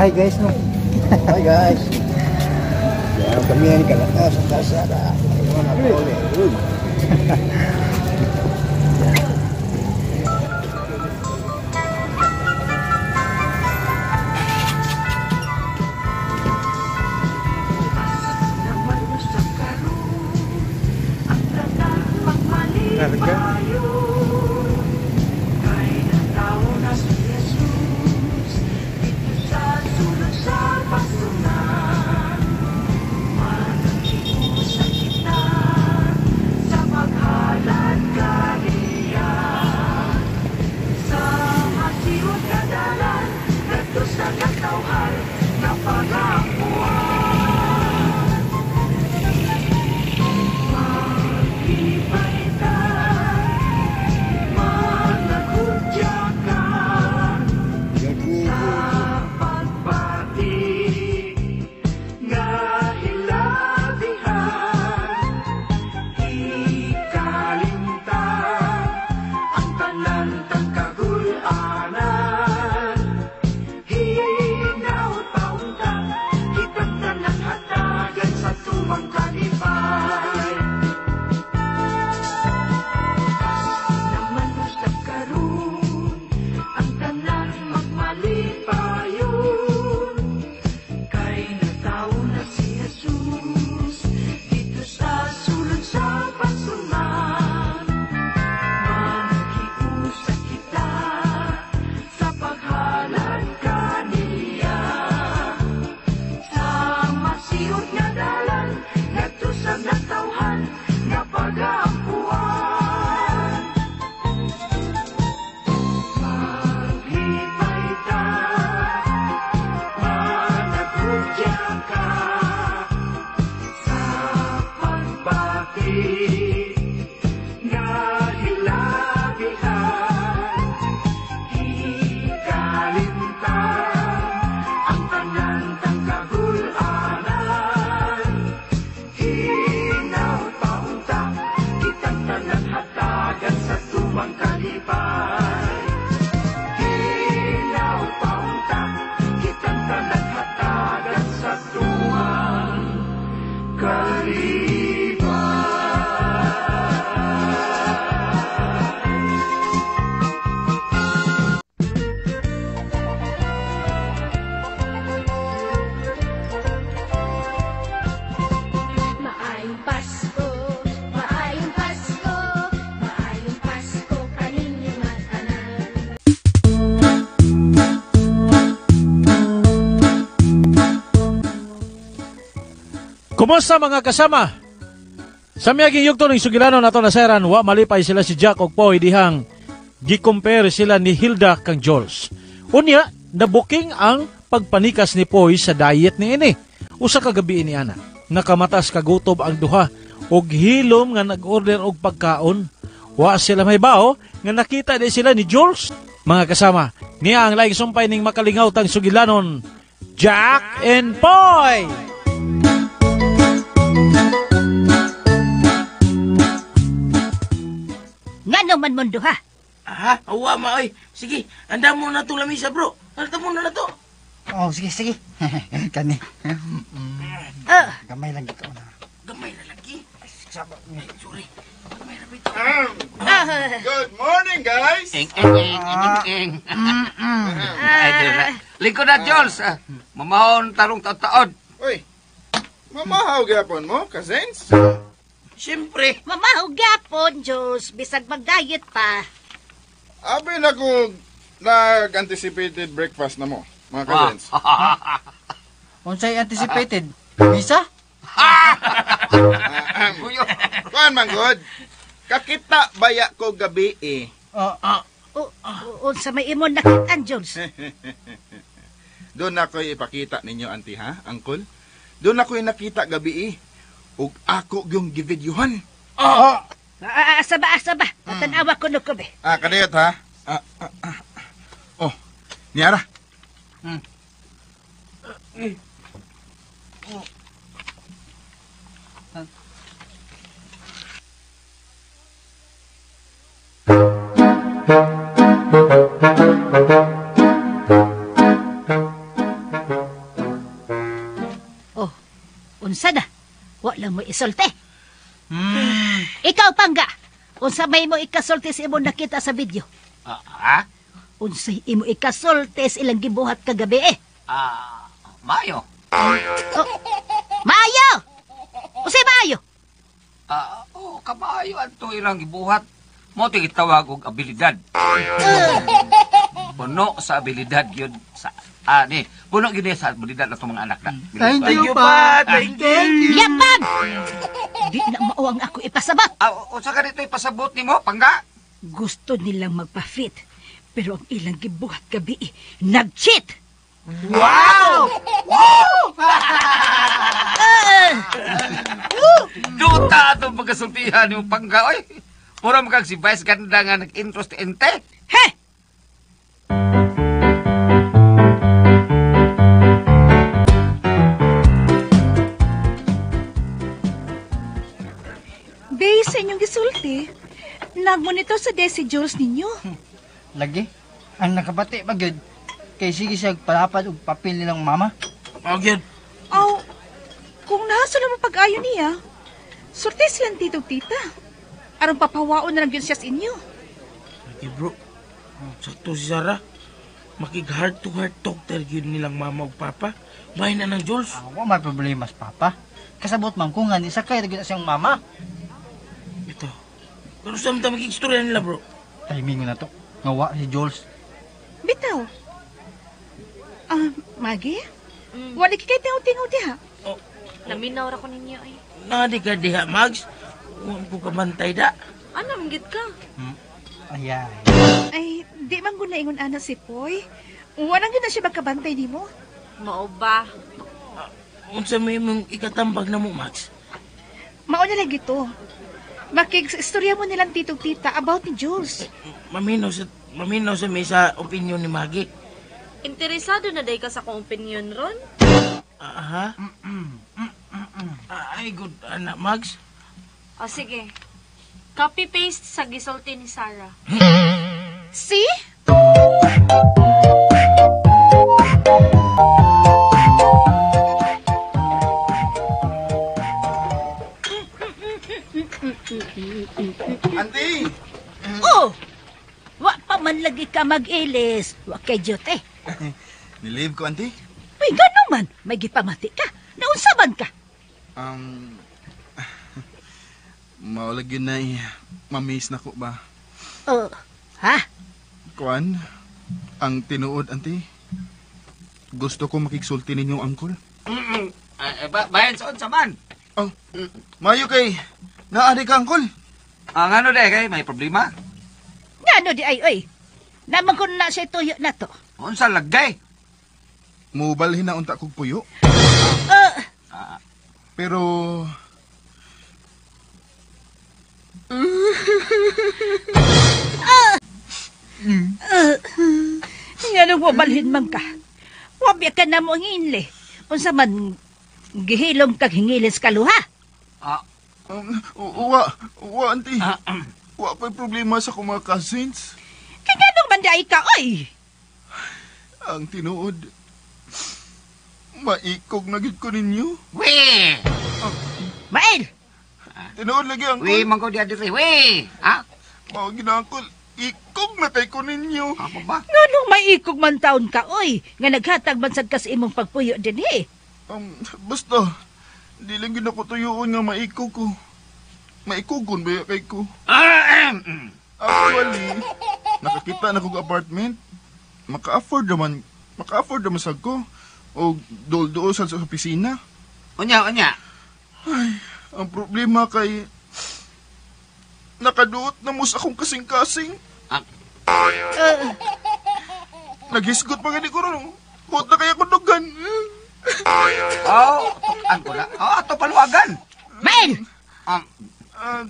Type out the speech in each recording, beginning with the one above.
hi guys no. Hi guys. Ya, kami yang kalakas sa kalsada. Mga pole. Kumusta mga kasama? Sa miyaging yugto ng sugilanon nato na seran, wa malipay sila si Jack og Poy dihang gi-compare sila ni Hilda kang Jules. Unya, nabuking ang pagpanikas ni Poy sa diet ni ini. Usa ka gabi ini ana. Nakamatas kagutob ang duha og hilom nga nag-order og pagkaon. Wa sila may bao nga nakita di sila ni Jules. Mga kasama, niya ang laing sumpay ning makalingaw tang sugilanon, Jack and Poy. Nga naman mo duha. Aha, awa ma oy. Sige, anda mo na to lamisa bro. Anda mo na to. Oh, sige, sige. Kani. Gamay lang ito na. Gamay na lagi. Sabak ni. Sorry. Gamay na bito. Good morning, guys. Eng. Lingkod na, Jules. Mamahon tarong taon-taon. Uy. Mamahaw gyapon mo, cousins? Siyempre. Mamahaw gapon, Diyos. Bisag mag-diet pa. Abi na ko nag-anticipated breakfast na mo, mga cousins. Unsay anticipated? Visa? Kuan man good. Kakita baya ko gabi eh. Unsa may imon nakitaan, Diyos. Doon ako ipakita ninyo, auntie, ha, uncle? Doon ako nakita gabi eh. Ug ako yung givideohan. Asaba. Matanawa ko no ko be. Kadayot ha. Oh, Niara. isulti. Ikaw, Pangga, unsa may mo ikasulti sa imo nakita sa video? Ha? Unsay imo ikasulti sa ilang gibuhat kagabi eh? Mayo. Maayo! Unsay maayo? Kamayo ato ilang gibuhat. Mo tigitawag og abilidad. Puno sa abilidad yun sa puno gyud sa abilidad atong mga anak na. Thank you, pa. pa. Thank you. Yapag! Di na mauwang ako ipasabot. Unsa ka dito ipasabot nimo, Pangga? Gusto nilang magpa-fit. Pero ang ilang gibuhat gabi eh, nag-cheat! Wow! Duta atong pagkasultihan yung Pangga, oy. Mura mo kag si Vice ganda nga nag-interest ente. He! Base sa inyong gisulti, nagmonitor sa Desi Jules ninyo. Lagi. Ang nakabati ba gyud? Kay sige siya palapad og papel nilang mama. Again. Aw, kung nahasol mo pag-ayo niya, sulti silang tito tita. Aron papawaon na lang yun siya sa inyo. Okay, bro. Sakto si Sarah. Makig-heart to heart talk talaga yun nilang mama o papa. Bahay na ng Jules. Wa may problema sa papa. Kasabot man ko nga ni sakay ra gyud na siyang mama. Ito. Pero saan mo makikistorya nila, bro? Timing na to. Ngawa si Jules. Bitaw. Maggie? Wala kikay tingaw-tingaw diha. Naminaw ra ko ninyo ay. Nadi ka diha, Mags. Huwag ko kamantay da. Ano, manggit ka? Ayan. Ay, di man guna ingon ana si Poy. Walang gina siya magkabantay ni mo. Mao ba? Unsa may mong ikatambag na mo, Max? Mauna lang gito. Makig-istorya mo nilang titong tita about ni Jules. Maminaw sa may sa opinion ni Maggie. Interesado na day ka sa kong opinion ron? Ha? Ay, good anak, Max. O sige. Copy-paste sa gisulti ni Sarah. See? Auntie! Oh! Wa pa man lagi ka mag-ilis. Wa kay Jote. Nilive ko, auntie. Uy, gano'n man. May gipamati ka. Naunsa man ka. Maulag yun na mamiss na ko ba? Ha? Kuan, ang tinuod, auntie. Gusto ko makiksulti ninyong angkol. Bayan sa man. Oh, mayo kay, naari ka angkol. Ang ano de kay may problema? Ngano di ay, oy. Naman ko na siya tuyo na to. Unsa lagday? Mubalhin na unta kog puyo. Pero... Ngano mo balhin man ka. Wabya ka na mo ang inli. Unsa man gihilom kag hingilis kaluha. Wa, auntie. Wa pa'y problema sa kong mga cousins. Kaya ngano man di ka, oy. Ang tinuod, maikog na gid ko ninyo. We! Mael, Tinuod lagi ang We mangko di adiri. We! Ha? Mao ginakol, ikog na kay ko ninyo. Apa ba? ngano may ikog man taon ka, oy. Nga naghatag man sad kas imong pagpuyo din eh. Basta, di lang gid ako tuyoon nga maikog ko. Maikogon ba kay ko? Actually, nakakita na kong apartment. Maka-afford naman sad ko. O dol-dol sa opisina. Unya. Ang problema kay nakaduot na mo sa akong kasing-kasing. Naghisgot pa gani ko ron. Hot na kaya kundugan. Ang ko na. Ato paluwagan. Mael!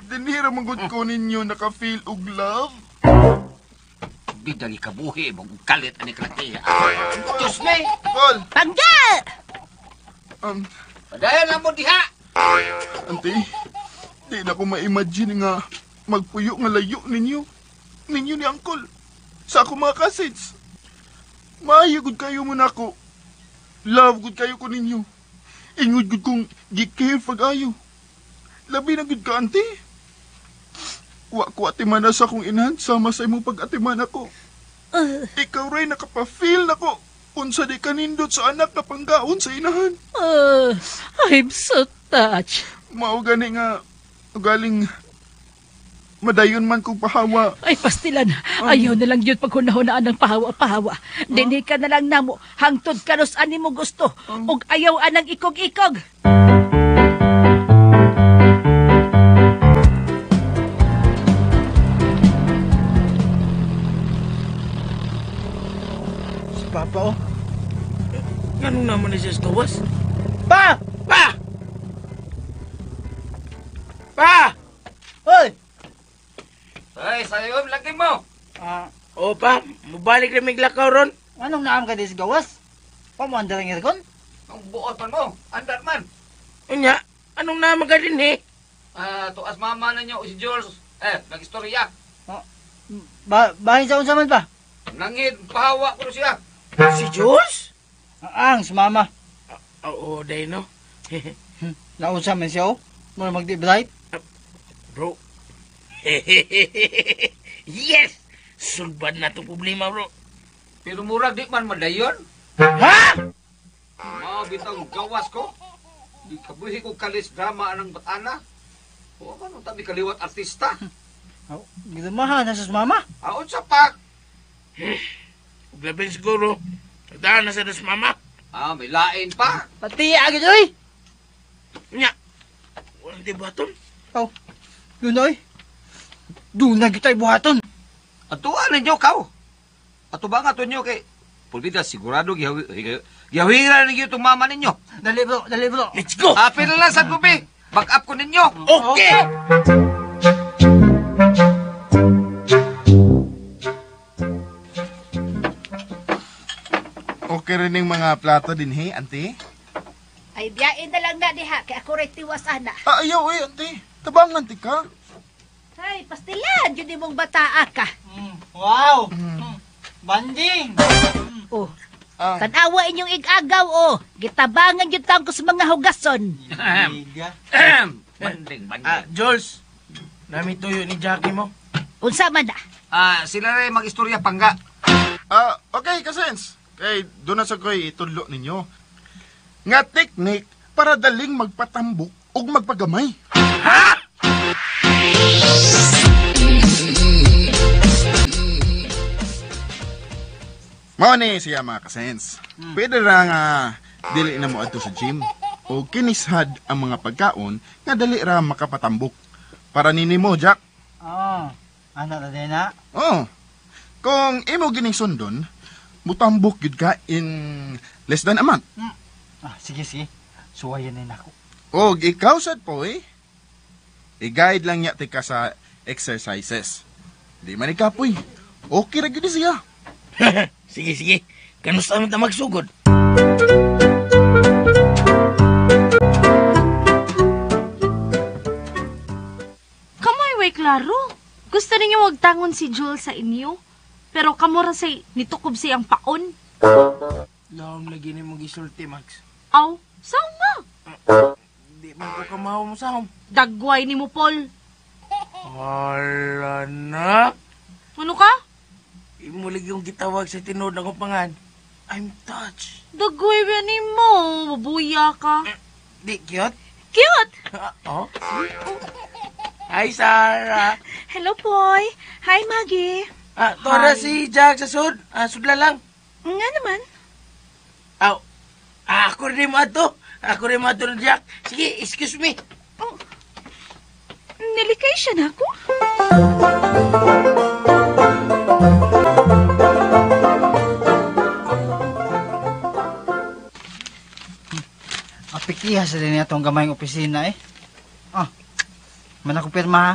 Dinhira manggod ko ninyo naka-feel og love. Bidang ikabuhi, mong kalit ani kalatiya. Diyos me! Paul, Pangga! Padayon lang mo diha! auntie, di na ko ma-imagine nga magpuyo nga layo ninyo. Ninyo ni Uncle. Sa ako mga cousins. Maayo gud kayo mo nako. Love gud kayo ko ninyo. Ingod gud kong gi-care pag-ayo. Labi na gid ka, ante. Wa ko atiman na sa akong inahan, sama sa imong pag-atiman ako. Ikaw ray nakapa-feel nako. Unsa di ka nindot sa anak na panggaon sa inahan. I'm so touched. Mao gani nga, galing madayon man kong pahawa. Ay, pastilan. Ayaw na lang yun paghunahunaan ng pahawa-pahawa. Dini ka na lang namo. Hangtod ka nos ani mo gusto. Ug ayaw anang ikog-ikog. Si Papa, oh. Ganun naman ni siya sa gawas. Pa! Pa! Pa! Hoy! Ay, sayo, laki mo. O pa, mabalik na may lakaw ron. Anong naam ka di sa gawas? Pamanda lang irgon? Ang buot man mo. Andar man. Unya, anong naman ka din eh? Tuas mama ninyo si Jules. Nag-istorya. Bahin sa unsa man pa? Nangid, pahawa ko siya. Si Jules? Ang si Mama. Oo, day no. Naunsa man siya, oh. Muna magdi-bright. Bro. Yes! Sulbad na itong problema, bro. Pero murag di man madayon. Ha? Bitang gawas ko. Di kabuhi ko kalis drama anang batana. O ano tabi kaliwat artista. Oh, gidumahan na sa Mama. Aon sa pak. Labi siguro. Nagdaan na sa das mama. May lain pa. Pati agad, oy! Nya. Walang tibaton. Oh, doon, oy. Doon na kita'y buhaton. Atuan ninyo kaw. Ato ba nga to nyo kay Pulvida sigurado gihawira ninyo itong mama ninyo. Dali, bro. Dali, bro. Let's go! Apil na lang sa gubi. Back up ko ninyo. Okay! Okay rin yung mga plato din, he, ante? Ay, biyain na lang na diha. Kaya ako rin tiwas ana. Ayaw, ante. Tabangan ti ka. Ay, pastilan. Yun mong bataa ka. Wow! Banding! Oh, Ah, tanawa inyong igagaw, oh. Gitabangan yun taong ko sa mga hugason. Liga. Banding. Jules. Nami tuyo ni Jackie mo. Unsa man na. Sila rin mag-istorya pangga. okay, kasens. Kay, doon na sa ko'y itudlo ninyo. Nga teknik para daling magpatambok o magpagamay. Mao ni siya mga kasens. Pwede ra nga dili na mo adto sa gym o kinishad ang mga pagkaon nga dali ra makapatambok. Para nini mo, Jack. Ano na din na? Oh. Kung imo gining sundon, mutambok gid ka in less than a month. Sige. Suwayan na ako. O ikaw sad po i-guide lang niya tika sa exercises. Di man ikapoy. Okay ra gid siya. Sige. Kanusta man ta magsugod? Kamoy way klaro. Gusto ninyo magtangon si Jules sa inyo. Pero kamura say nitukob siyang paon. Lahom lagi ni mong gisulti, Max. Aw, saan nga? Di man ko kamahaw mo sa hom. Dagway ni mo, Paul. Hala na. Ano ka? Imulig yung gitawag sa tinod ng kupangan. I'm touched. Dagway ba ni mo? Mabuya ka. Di cute? Cute! Oh? Hi, Sarah. Hello, Poy. Hi, Maggie. Tora si Jack sa sud. Sudla lang. Nga naman. Aw. Ako rin mo ato. Ako rin mo ato ng Jack. Sige, excuse me. Nilikay siya na ako. Apikiha sa din itong gamayng opisina, eh. Mana ko pirma, ha?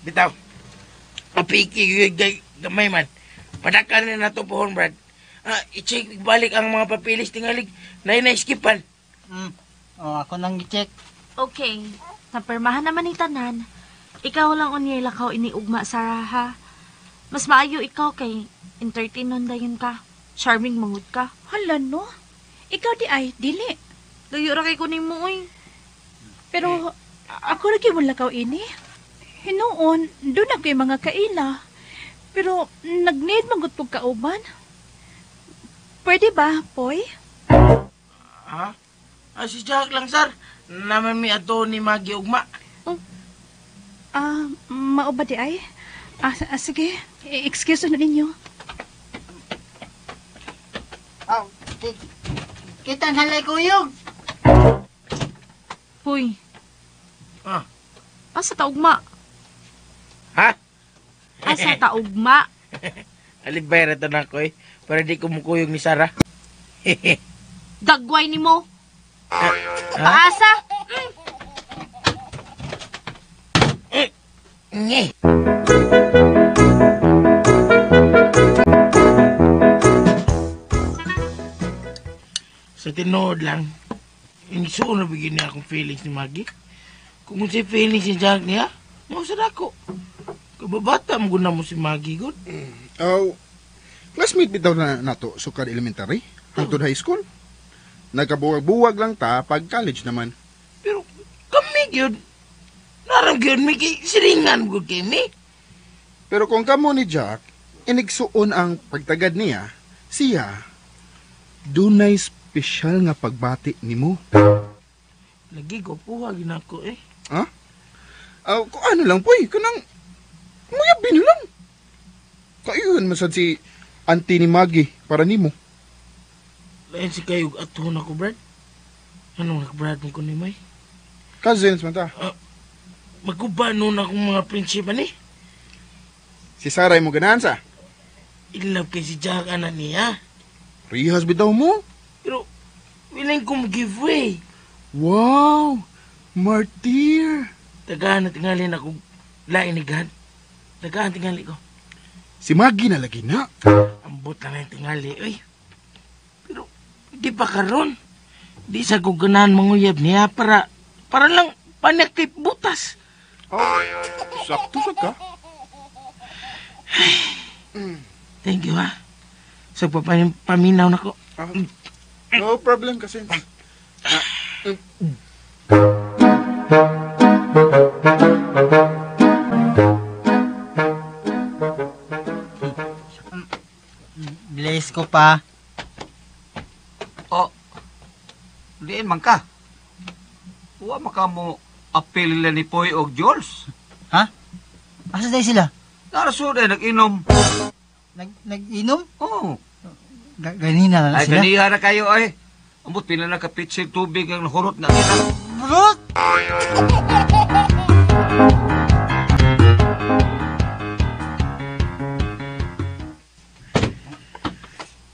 Bitaw. Apiki gamay man. Padakan na nato pohon, Brad. I-check balik ang mga papilis tingalig. Na-skipan. Ako nang i-check. Okay. Napermahan naman ni tanan. Ikaw lang unyay lakaw iniugma, Sarah, ha? Mas maayo ikaw kay entertainon dayon ka. Charming mangud ka. Hala, no? Ikaw di ay, dili. Layo ra kay kunin mo, oy. Pero, Ako lagi mo lakaw ini. Hinoon, doon ako yung mga kaila. Pero nag-need magut po kauban. Pwede ba, Poy? Ha? Si Jack lang, sir. Naman mi ato ni Magi ugma. Mao ba di ay? Sige, excuse na ninyo. Oh, kita halay kuyog. Puy, Ah. asa taugma? Ha? Asa taugma? Alibay to na ko eh. Para di kumukuyog ni Sarah. Dagway ni mo. Ha? Paasa? Nge. Sa tinood lang, inisuon na bigyan niya akong feelings ni Maggie. Kung si feelings ni Jack niya, mausad ako. Kababata mo guna mo si Maggie, good. Oh, classmate bitaw na nato sukad elementary, hangtod high school. Nagkabuwag-buwag lang ta pag college naman. Pero kami yun, narang yun, may siringan good kay me. Pero kung kamo ni Jack, inigsuon ang pagtagad niya, siya, dunay special nga pagbati nimo. Lagi ko puwag na ako eh. Ha? Kung ano lang poy, kanang nguyabin lang. Kayun masad si auntie ni Maggie para nimo. Lain si kayo atuhon ako, Brad. Anong nag-Brad mo ko ni May? Cousins man ta. Magkuba noon akong mga prinsipa ni. Si Saray mo ganahan sa. In love kay si Jack, anak niya. Rihas bitaw mo. Pero, willing kong giveaway. Wow! Martyr! Tagaan na tingalin ako lain ni God. Tagaan tingali ko. Si Maggie na lagi na. Ambot lang yung tingali, oy. Pero, di pa karon. Di sa guganahan manguyab niya para lang panakip butas. Sakto sa ka. Thank you, ha. Sa paminaw na ko. No problem kasi. Bless ko pa. Oh, diin man ka. Huwag maka mo apel nila ni Poy o Jules. Ha? Asa day sila? Naraso na nag-inom. Nag-inom? Oo. Ganina na Ay, sila? ganiha na kayo ay. Ambot pila na kapitsig tubig ang hurot na kita. Brot!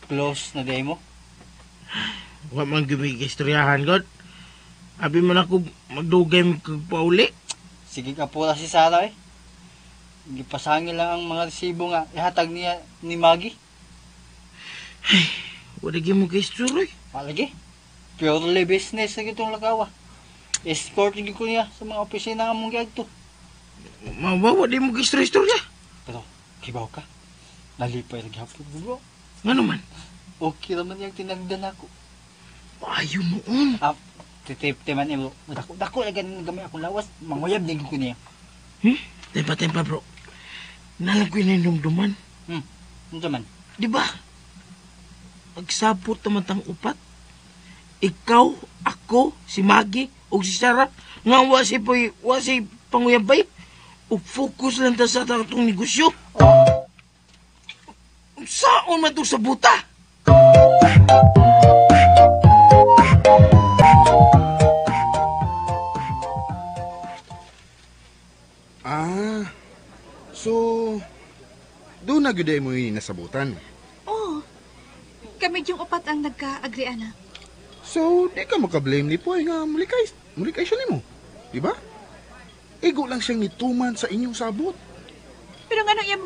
Close na day mo? Huwag man gawin istoryahan, God. Abi man ako magdugay magpauli. Sige ka pula si Sarah eh. Gipasangil lang ang mga resibo nga ihatag niya ni Maggie. Wala mo kay istory. Palagi. Purely business na itong lagawa. Escort lagi ko niya sa mga opisina nga mong gagto. Mawawa di mo kay istorya. Pero, kibaw ka. Nalipay lagi hapon bro. Ano man? Okay naman yung tinagdan ako. Ayaw mo on. Titip man bro. Dako lagi ng gamay akong lawas. Manguyab din ko niya. Tempa, bro. Nalang ko ininumduman. Ano man? Di ba? Pagsabot naman tang upat. Ikaw, ako, si Maggie, o si Sarah, nga wa si panguyabay, o focus lang ta sa atong negosyo. Saan man to sa buta? So, doon na gyud mo yung nasabutan. Oh, kami yung upat ang nagka-agree, ana. So, di ka makablame ni Poy nga mulikay siya nimo. Di ba? Ego lang siyang nituman sa inyong sabot. Pero nga iyam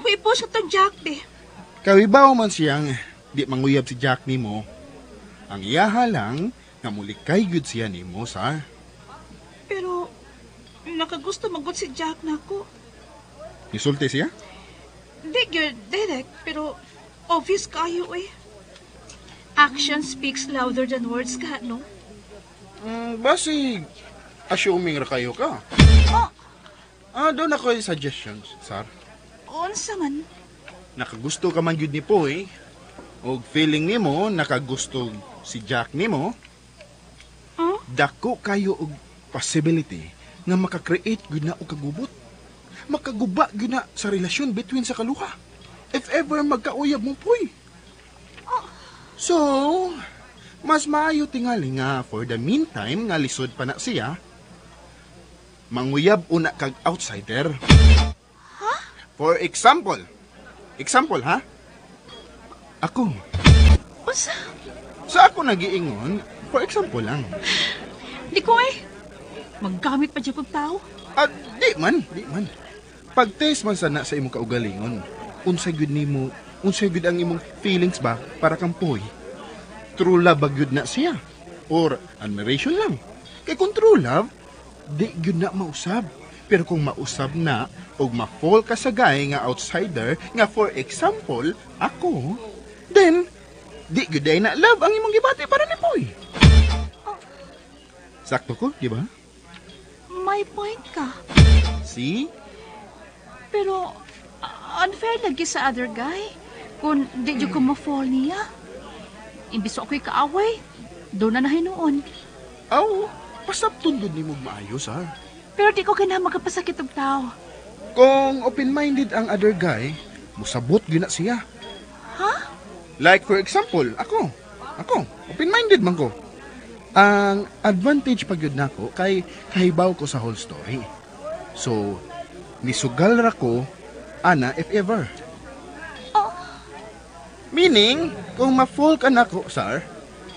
ko i-post itong Jack, be. Kawibaw man siyang di manguyab si Jack nimo. Ang iyaha lang nga mulikay gyud siya nimo sa. Pero, nakagusto magot si Jack na ako. Nisulti siya? Di gyud direct, pero obvious kayo eh. Action speaks louder than words ka, no? Basig, assuming ra kayo ka. Doon ako yung suggestions, sir. Unsa man? Nakagusto ka man yun ni Poy, o feeling nimo nakagusto si Jack nimo, dako kayo og possibility nga makakreate gyud na og kagubot. Makaguba gyud na sa relasyon between sa kaluha. If ever magkauyab mo, Poy. So, mas maayo tingali nga for the meantime nga lisod pa na siya, manguyab una kag outsider. For example, ha? Ako. Unsa? Sa ako nagiingon, for example lang. Di ko maggamit pa dyan kong tao. Di man. Pag-test man sana sa imong kaugalingon, unsay gyud ang imong feelings ba para kang Poy? True love ba gyud na siya? Or admiration lang? Kay kung true love, di gyud na mausab. Pero kung mausab na, o ma-fall ka sa guy nga outsider, nga for example, ako, then, di gyud ay na love ang imong gibati para ni Poy. Sakto ko, di ba? May point ka. See? Pero, unfair lagi sa other guy. Kung di dyan ko ma-fall niya. Imbis ako'y kaaway, doon na nahinuon. Aw, pasabtun doon ni mo maayos, ha? Pero di ko kaya magkapasakit og tao. Kung open-minded ang other guy, musabot yun na siya. Ha? Like for example, ako, open-minded man ko. Ang advantage pag yun nako kay kahibaw ko sa whole story. So, nisugal ra ko, ana if ever. Meaning, kung ma-fall ka nako, sir,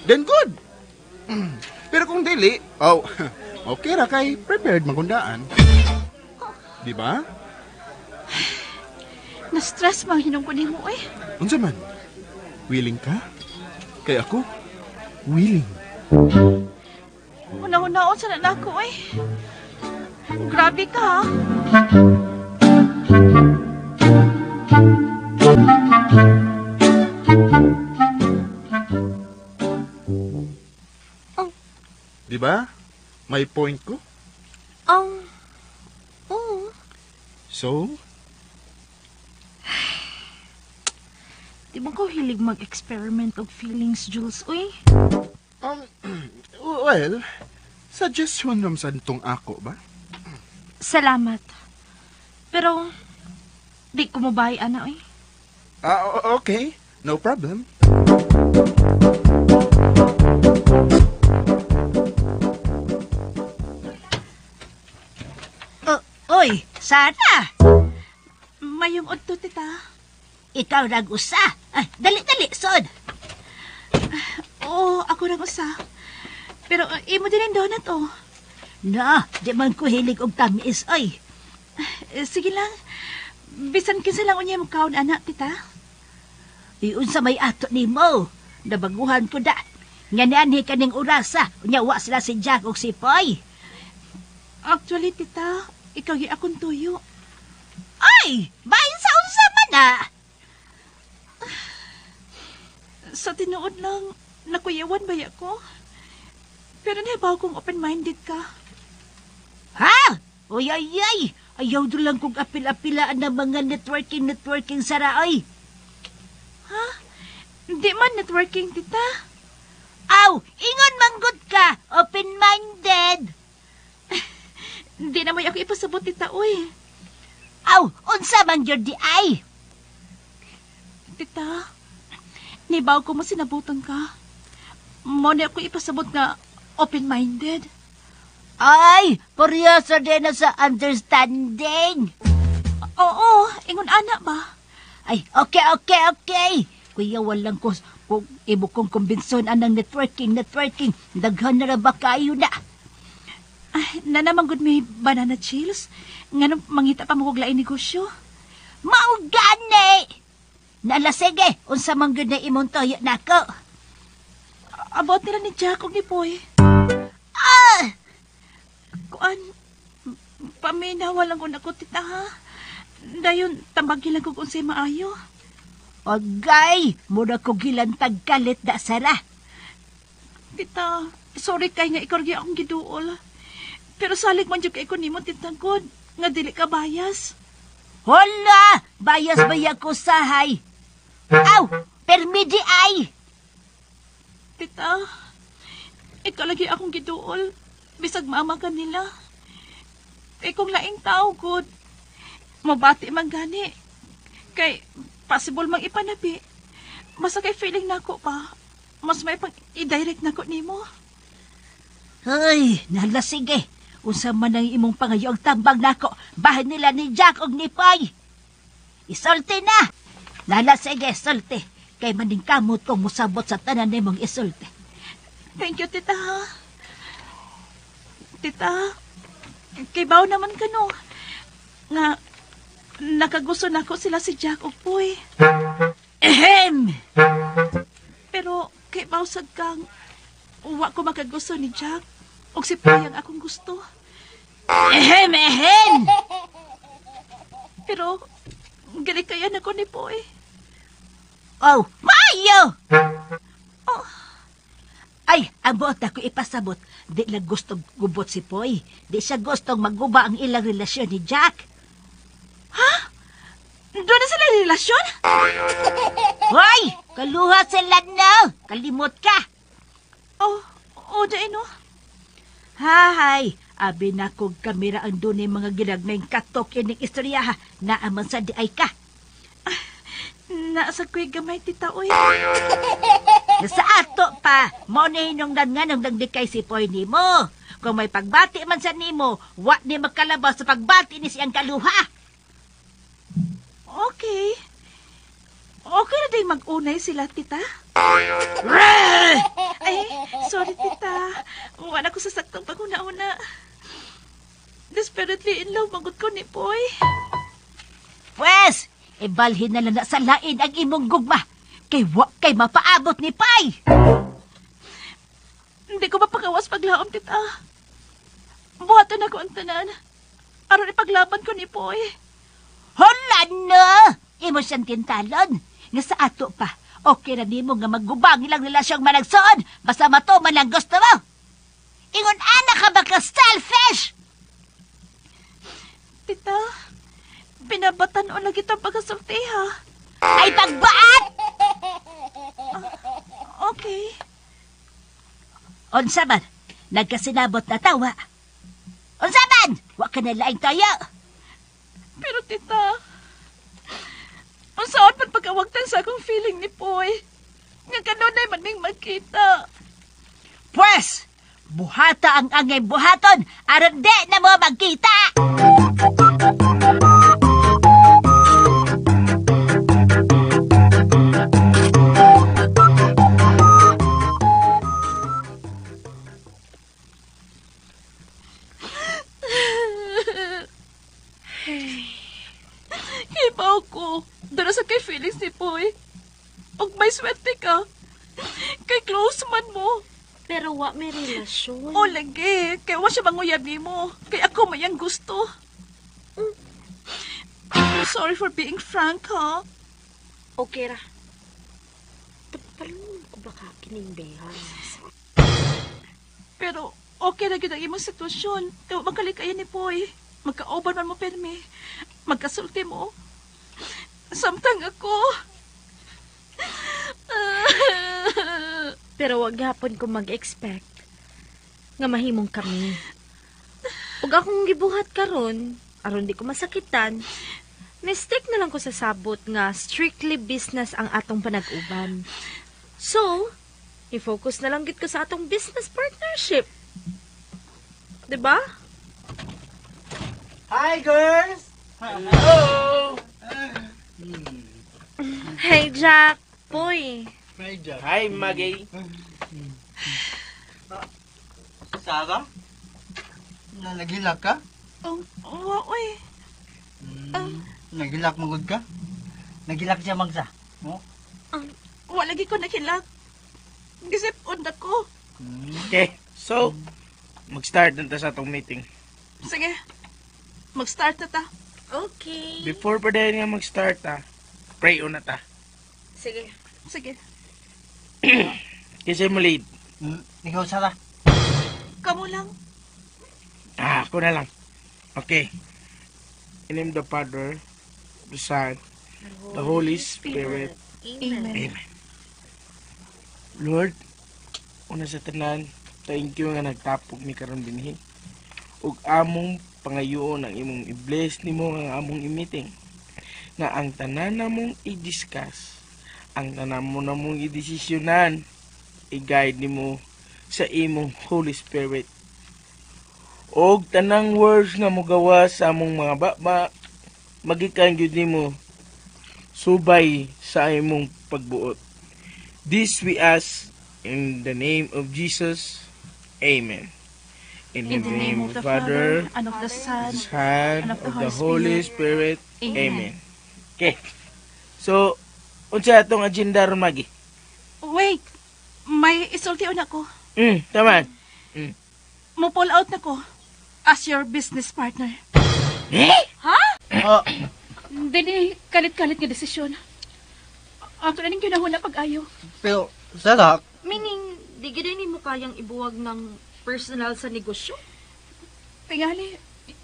then good. Pero kung dili, okay ra kay prepared magundaan. Di ba? Na-stress mang hinong ko ni mo Unsa man? Willing ka? Kay ako, willing. Una-unaon sa nanako Grabe ka ha? Di ba? May point ko. Oo. So, Di ba ko hilig mag-experiment og feelings, Jules, uy? well, suggestion naman sa tong ako ba? Salamat. Pero, di ko mabay, ana, uy. Okay. No problem. Oy, Sara! Mayong odto, tita. Ikaw nag-usa. Dali, sod. Oo, ako nang usa. Pero imo din ang donut, Na, di man ko hilig og tamis, oy. Sige lang. Bisan kinsa lang unya mo kaon, anak, tita. Iyon sa may ato ni mo. Nabaguhan ko da. Nga nianhi ka ning urasa. Unyawa sila si Jack o si Poy. Actually, tita, ikaw yung akong tuyo. Ay! Bahin sa unsa man na! Sa tinuod lang, nakuyawan ba ko? Pero nahibaw kong open-minded ka. Ha? Uy! Ayaw doon lang kong apil-apilaan ng mga networking saraoy. Ha? Hindi man networking, tita. Aw! Ingon manggod ka! Open-minded! Hindi na may ako ipasabot, tita, uy. Aw! Unsa man yun di ay? Tita, nibaw ko mo sinabutan ka. Mo na ako ipasabot nga open-minded. Ay! Kuryoso din na sa understanding! Oo, ingon anak ba? Ay, okay. Kuya, walang ko kung ibo kong kumbinson anang networking. Daghan na ba kayo na? Ay, na naman good may banana chills. Nga nung mangita pa mo kong laing negosyo. Maugani! Nalasige, unsa man gud na imong toyo nako. About nila ni Jack o ni Poy. Kuan, paminawa lang ko na ko, tita, ha? Dayon, tambagin lang ko kung sa'y maayo. Agay, muna ko gilantag kalit da sara. Tita, sorry kay nga ikaw akong giduol. Pero salig man jud kay ko nimo tintangkod nga dili ka bayas. Hala! Bayas baya ko sahay. Aw! Permidi ay! Tita, ikaw lagi akong giduol. Bisag mama ka nila. Kay kung laing tao, good. Mabati man gani. Kay, possible mang ipanabi. Masa kay feeling nako pa. Mas may pang i-direct nako nimo. Ay, nala sige. Unsa man ang imong pangayo ang tambang nako. Bahay nila ni Jack og ni Pai. Isulti na! Nala sige, sulti. Kay maning kamot kong musabot sa tanan nimong isulti. Thank you, tita. Tita, kay baw naman ka no. Nga, nakagusto na ko sila si Jack o Poy. Ehem! Pero, kay baw sad kang, uwa ko makagusto ni Jack. O si Poy ang akong gusto. Ehem! Ehem! Pero, gali kaya na ko ni Poy. Oh, Mayo! Oh, Ay, ang buot ako ipasabot. Di lang gustong gubot si Poy. Di siya gustong maguba ang ilang relasyon ni Jack. doon na sila relasyon? Hoy! Kaluha sila na! Kalimot ka! Oh, dahil no. Hahay! Abi na kong kamera ang dunay mga ginagmayng katok ining istorya ha. Naaman sa di ay ka. Naasa ko'y gamay, tita, oy. Sa ato pa, mo na hinungdan nga nung nagdikay si Poy ni mo. Kung may pagbati man sa nimo, wa ni magkalabas sa pagbati ni siyang kaluha. Okay. Okay na din mag-unay sila, tita. Ay, sorry, tita. Wala ko sa saktong paguna-una. Desperately in love, magot ko ni Poy. Pwes, ibalhin na lang na sa lain ang imong gugma. Kay wa kay mapaabot ni Pai. Hindi ko mapagawas paglaom, tita. Buhatan ako ang tanan. Aron ipaglaban ko ni Poy. Hala na! Imo siyang tintalon. Nga sa ato pa, okay na nimo nga maggubang ilang relasyong managsoon. Basta matuman lang gusto mo. Ingon anak ka ba ka selfish? Tita, pinabatan o lagi itong pagkasulti, ha? Ay pagbaat! Okay. Unsa man, nagkasinabot na tawa. Unsa man, wa ka na laing tayo. Pero tita, ang saan man pagkawagtan sa akong feeling ni Poy. Nga kanunay man ning magkita. Pwes, buhata ang angay buhaton, aron di na mo magkita. Hibaw ko, dala sa kay feelings ni Poy. Og may swerte ka. Kay close man mo. Pero wa may relasyon. O lagi, kay wa siya manguyab ni mo. Kay ako mayang gusto. I'm sorry for being frank, ha? Okay ra. Pagpalungan ko baka kinimbehan. Pero okay na gid ang imong sitwasyon. Kaya magkalikayan ni Poy. Magka-oban man mo permi. Magkasulti mo. Samtang ako. Pero wag hapon ko mag-expect nga mahimong kami. Ug akong gibuhat karon, aron di ko masakitan. Mistake na lang ko sa sabot nga strictly business ang atong panag-uban. So, i-focus na lang gid ko sa atong business partnership. 'Di ba? Hi, girls! Hello! Hey, Jack. Poy. Hi, Jack. Hi, Maggie. Sarah? Nagilak ka? Oy. Nagilak magod ka? Nagilak siya magsa? No? Wala lagi ko nakilak. Gisip unda ko. Okay, so, mag-start na ta sa atong meeting. Sige. Mag-start na ta. Okay. Before pa dahil nga mag-start pray una ta. Sige. Sige. Kasi mo lead. Ikaw, Sarah. Kamu lang. Ako na lang. Okay. In the name of the Father, the Son, the Holy Spirit. Amen. Amen. Lord, una sa tanan, thank you nga nagtapog mi karon dinhi. Ug among pangayoon ang imong i-bless nimo ang among i-meeting. Nga ang tanan namong i-discuss, ang tanan mo namong i-desisyonan, i-guide nimo sa imong Holy Spirit. Og tanang words nga mogawa sa among mga baba, magikan gyud nimo subay sa imong pagbuot. This we ask in the name of Jesus. Amen. In the name of the Father, and of the Son, the Son, and of the of the Holy Holy Spirit. Amen. Amen. Okay. So, unsa atong agenda ron magi? Wait, may isulti na ko. Tama. Mo pull out na ko as your business partner. Ah, Dili, kalit-kalit nga desisyon. Ako na ning ginahuna pag-ayo. pero, Sarah, Meaning, di gid ni mo kayang ibuwag ng personal sa negosyo? Tingali,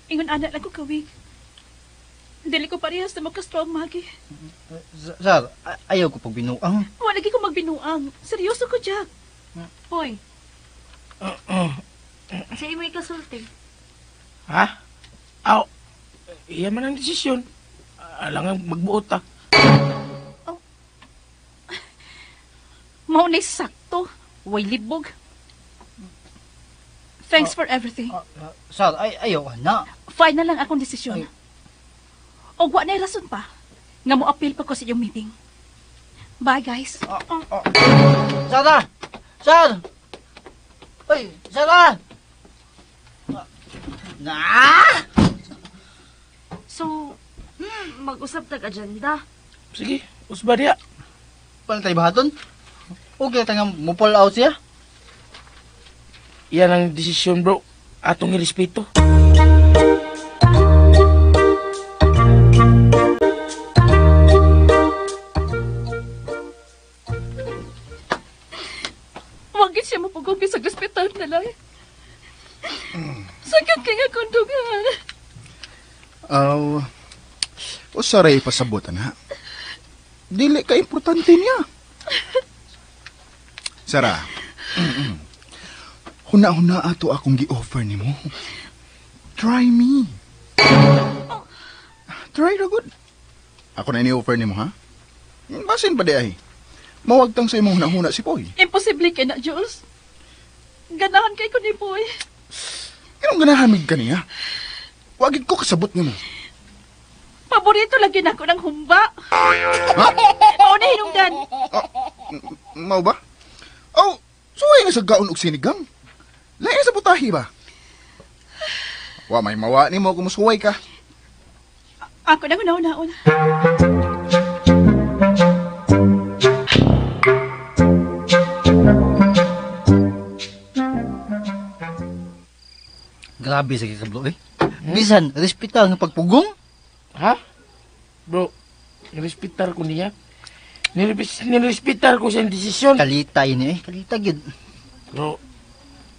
ingon anak lang ko kawig. Dili ko parehas na magka-strong magi. Sar, ayaw ko pag binuang. Wala lagi ko magbinuang. Seryoso ko, Jack. Hoy, Sa imo'y kasulti. Ha? Aw, iya man ang desisyon. Alangan magbuot ta. mao na sakto. Way libog. Thanks for everything. Sar, ayaw ka na. Final lang akong desisyon. O wa na rason pa nga mo appeal pa ko sa iyong meeting. Bye, guys. Sara! Sar! Uy, Sara! Na! So, mag-usap tag-agenda. Sige, usba diya. Paano tayo bahaton? Okay, tanga mo pull out siya. Yan ang desisyon, bro. Atong irespeto. Wagit siya mapugong sa hospital na lang. Sakit kaya kundungan. Usaray ipasabot, na. Dili ka importante niya. Sara, huna-huna ato akong gi-offer ni mo. Try me. Try ra good. Ako na ni-offer ni mo, ha? Basin pa di ay. Mawagtang sa imong huna-huna si Poy. Imposible kay na, Jules. Ganahan kay ko ni Boy. Anong ganahamig ka niya? Wagid ko kasabot nga mo. Paborito lagi na ako ng humba. Ha? Mao na hinungdan. Mau ba? Oh, suway nga sa gaon og sinigang. Lain sa putahi ba? Wa may mawa ni mo kung musuway ka. Ako na una-una. Grabe sa kikablo eh. Bisan, respetar ng pagpugong. Ha? Bro, nirespitar ko niya. Nirespitar ko sa desisyon. Kalita ini eh. Kalita gid. Bro,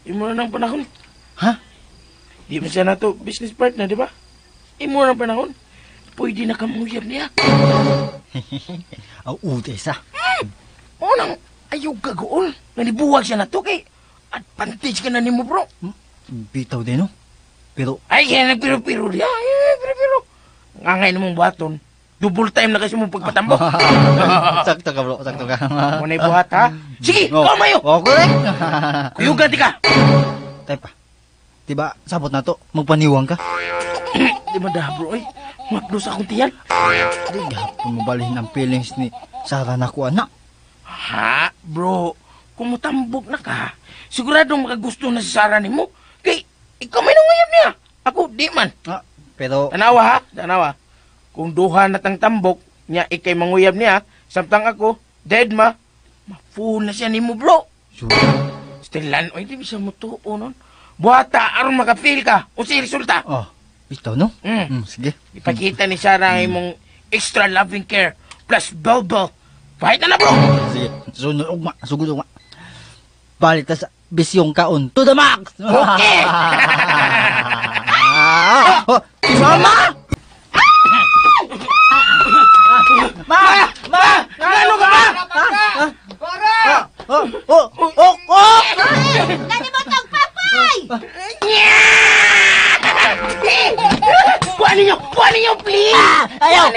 imo na ng panahon. Ha? Di ba siya na to business partner, di ba? Imo na ng panahon. Pwede na kamuyab niya. Aw, ute sa. Unang ayaw gagoon. Nanibuwag siya na to kay advantage ka na ni mo, bro. Bitaw din no. Pero, Ay, kaya nagpiro-piro diya. Ay, piro-piro. Ngangay namang baton. Double time na kasi mong pagpatambo. sakto ka bro, sakto ka. Muna buhat, ha? Sige, Oh. mayo. Oh, correct. Kuyugan ka. Tay pa. Diba, sabot na to. Magpaniwang ka. Di ba dah, bro? Ay, maplos akong tiyan. Di, gapon mo balihin ang feelings ni Sarah na ko, anak. Ha, bro? Kung mutambog na ka, siguradong makagusto na si Sarah ni mo. Kay, ikaw may nangayab niya. Ako, di man. Ah, pero, Tanawa, ha? Tanawa. Kung duha na tang tambok, niya ikay manguyab niya, samtang ako, dead ma, ma-fool na siya ni mo, bro. sure. Stilan, oy, di bisa mo tuo nun. Buhata, aron makapil ka. O si resulta. Oh, bitaw no? Mm. Sige. Ipakita ni Sarah ang imong extra loving care plus bubble. Pahit na na, bro. Sige. Sunod ugma, sugod ugma. Balik ta sa bisyong kaon to the max. Okay. Si Mama! Ano ka ba? Nalimutan papay! Kuhanin niyo, please! Ayaw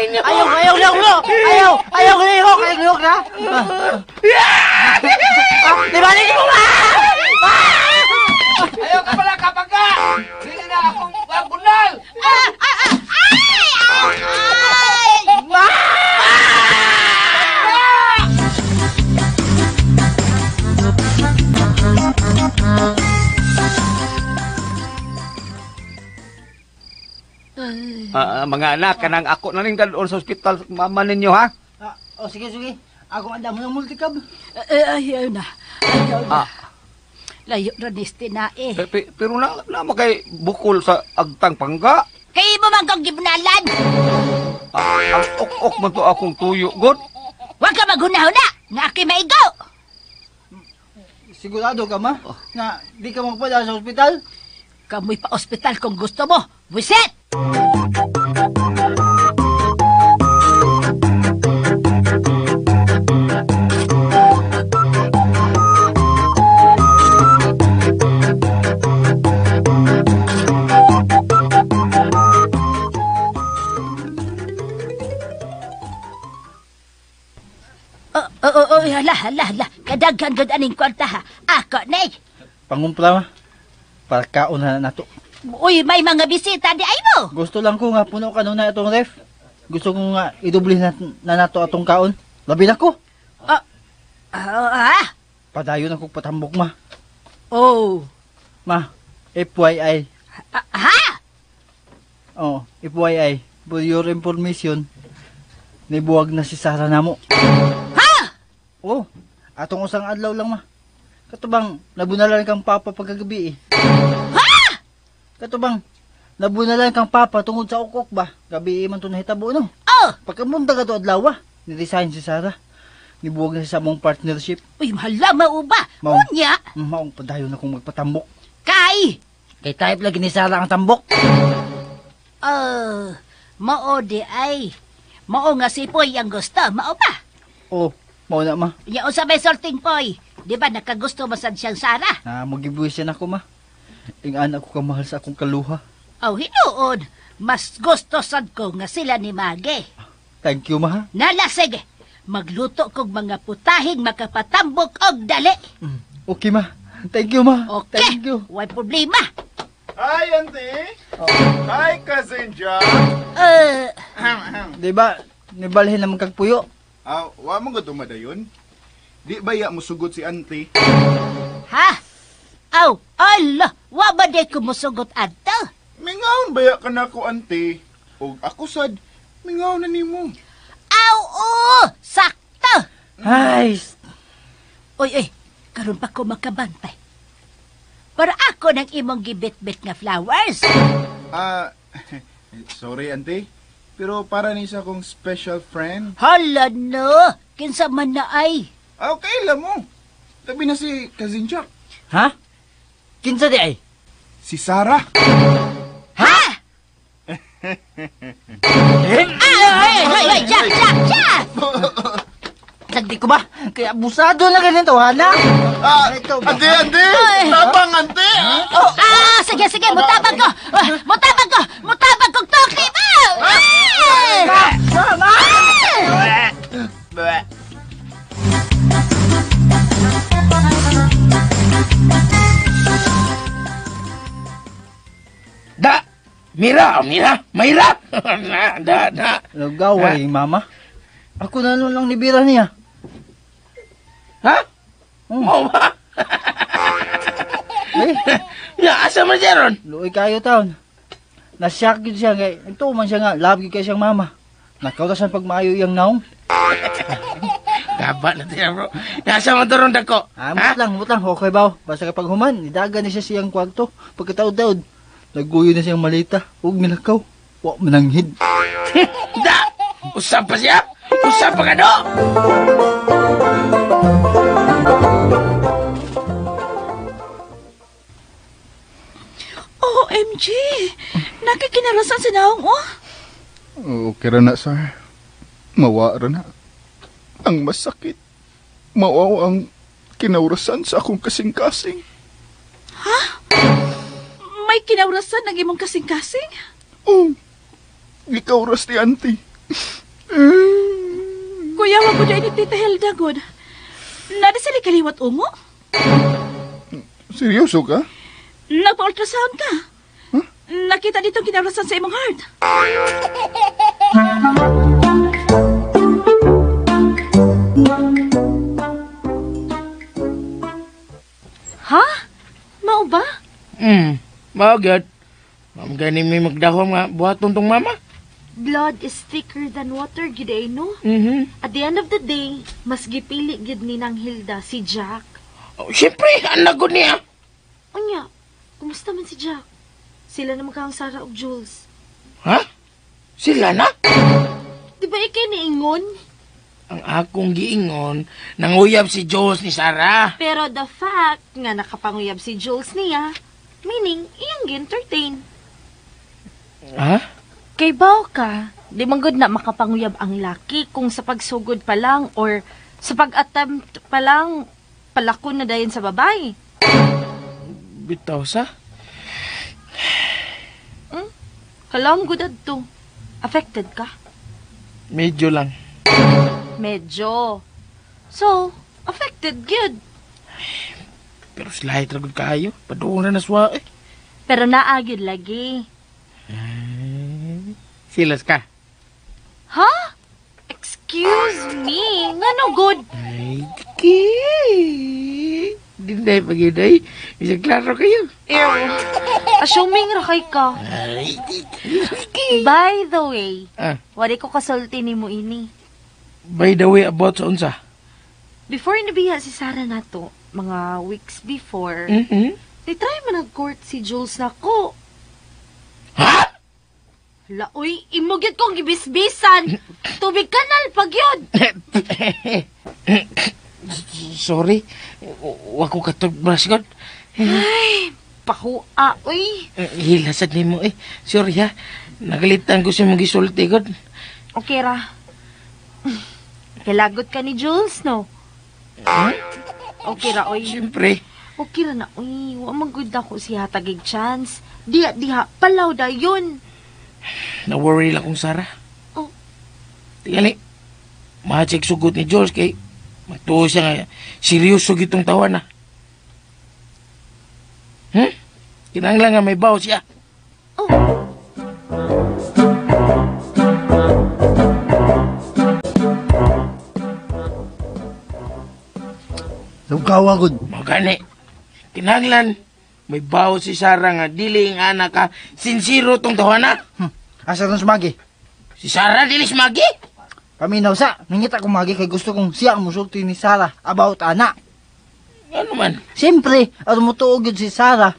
lihok na. Di ba nito mo ba? Ayaw ka pala kapag ka! Hindi na akong bunal! Mga anak, kanang ako na rin doon sa ospital, mama ninyo, ha? Sige. Ako ang damo ng multicab. Ayaw na. Ah. Layo na na eh. Pero na kay bukol sa agtang pangga. Kayo mo man kong gibnalan. Ang ok-ok man to akong tuyo, God. Huwag ka maghuna-huna. Nga aking maigaw. Sigurado ka, ma? Na di ka magpadala sa ospital? Kamoy pa ospital kung gusto mo. Wisit! Hala. Kadaghan gud aning kwarta ha. Ako, nay. Pangumpla, ma. Para kaon na nato. Uy, may mga bisita di ay mo. Gusto lang ko nga puno kanuna itong ref. Gusto ko nga idubli na nato atong kaon. Labi na ko. Padayon ako patambok, ma. Oh. Ma, FYI. Ha? Oh, FYI. For your information, nibuwag na si Sarah namo. Oh, atong usang adlaw lang, ma. Katubang, nabunalan kang papa pagkagabi eh. Ha? Katubang, nabunalan kang papa tungod sa ukok ba? Gabi man to nahitabo, no? Oh! Pagkamunta ka to adlaw, ni-resign si Sarah. Nibuwag na siya sa mong partnership. Uy, mahala mauba. Mao. Unya. Maong padayon akong magpatambok. Kay! Kay type lagi ni Sarah ang tambok. Mao di ay. Mao nga si Poy ang gusto. Mao ba? Oh, mao na, ma. Yaon sa may sorting Poy. Di ba nakagusto mo sad siyang Sarah? Magibuwis yan ako, ma. Ingaan ako kamahal sa akong kaluha. Oh, hinuod. Mas gusto sad ko nga sila ni Mage. Thank you, ma. Nala, sige. Magluto kog mga putahing makapatambok og dali. Okay, ma. Thank you, ma. Okay. Thank you. Way problema. Hi, auntie! Hi, cousin Jack! Di ba, nibalhin naman kag puyo. Wa mo nga dumadayon? Di ba ya mo sugod si auntie? Ha? Aw, ala, wa ba di ko musugot adto? Mingaon ba ya ka na ko, auntie? O ako sad, mingaw na nimo. Aw, sakto. Ay, Uy, karon pa ko makabantay. Para ako nang imong gibit-bit nga flowers. Sorry, auntie. Pero para ni sa akong special friend. Hala no, kinsa man na ay. Okay lang mo. Tabi na si cousin Jack. ha? Kinsa di ay? Si Sarah. Ha? Ay, Jack! Sagdi ko ba? Kaya abusado na ganito, hala? Auntie! Tabang, auntie! Sige, mutabag ko! Mutabag kong tukli mo! Da! Mira! Mayra! Da! Nagaway, mama. Ako na lang nibira niya. Ha? Mau ba? Ya, asa man siya ron? Luoy kayo taon. Nasyak yun siya kay ito man siya nga, love yun kay siyang mama. Nakawtasan pag maayo iyang naong. Gaba na tiyan, bro. Asa man to ron dako? Mutlang, okay ba? Basta kapag human, nidaga ni siya siyang kwarto. Pagkataod-taod, nagguyo na siyang malita. Huwag milakaw. Huwag mananghid. Da! Usap pa siya? Usap pa ka do? OMG! kinarasan sa naong, oh. Okay ra na, sir. Mawa ra na. Ang masakit, mawaw ang kinaurasan sa akong kasing-kasing. May kinawrasan ng imong kasing-kasing? Oh, gikauras ni auntie. Kuya, wag ko dahil ni Tita Hilda, good. Nada sila kaliwat umo? Seryoso ka? Nagpa-ultrasound ka? Huh? Nakita dito kinawrasan sa imong heart. Ha? Mao ba? Magad. Ma'am gani may magdahom nga buhaton tong mama. Blood is thicker than water, gid ay, no? At the end of the day, mas gipili gid ni nang Hilda si Jack. Oh, siyempre, anak ko niya. Unya, kumusta man si Jack? Sila naman kang Sarah ug Jules. Ha? Sila na? Di ba ikay niingon? Ang akong giingon, nanguyab si Jules ni Sarah. Pero the fact nga nakapanguyab si Jules niya, meaning iyang gi-entertain. Ha? Kay baw ka, di man gud na makapanguyab ang laki kung sa pagsugod pa lang or sa pag-attempt pa lang palakon na dayon sa babae. Bitaw sa? Kalam gud adto. Affected ka? Medyo lang. Medyo. So, affected gyud. Pero slight ragod kayo. Padoon na naswa eh. Pero naagid lagi. Silas ka. Ha? Excuse me. Ngano good? Ay, kiki. Dinday pagiday. Bisa klaro kayo. Ew. Assuming ra kay ka. Ay, By the way, Ah, wari ko kasulti ni mo ini. by the way, about sa unsa? Before nabiya si Sarah nato, mga weeks before, nitry man nag-court si Jules na ko. Ha? Laoy, imugit kong gibisbisan. Tubig kanal pag yun. Sorry. Wako katubras god. Ay, pahua, uy. Hilasad ni mo eh. Sorry ha. Nagalitan ko si mong gisulti god. Okay ra. Kilagot ka ni Jules, no? Okay ra, uy. Siyempre. Okay ra na, uy. Wa man gud ako siya tagig chance. Diha, palaw da yun. Na-worry lang kong Sarah. Oh. Tingali. Mahatsig sugot ni George kay magtuo siya nga seryoso gitong tawa na. Kinanglan nga may baw siya. Oh. Sugawa gud. Magani. Kinanglan may baw si Sarah nga dili nga anak ka sinsiro tong tawa na. Asa ron sumagi? Si Sarah dili smagi. Paminaw sa, nangita ko magi kay gusto kong siya ang musulti ni Sarah about ana. Ano man? Siyempre, ano mo tuog yun si Sarah.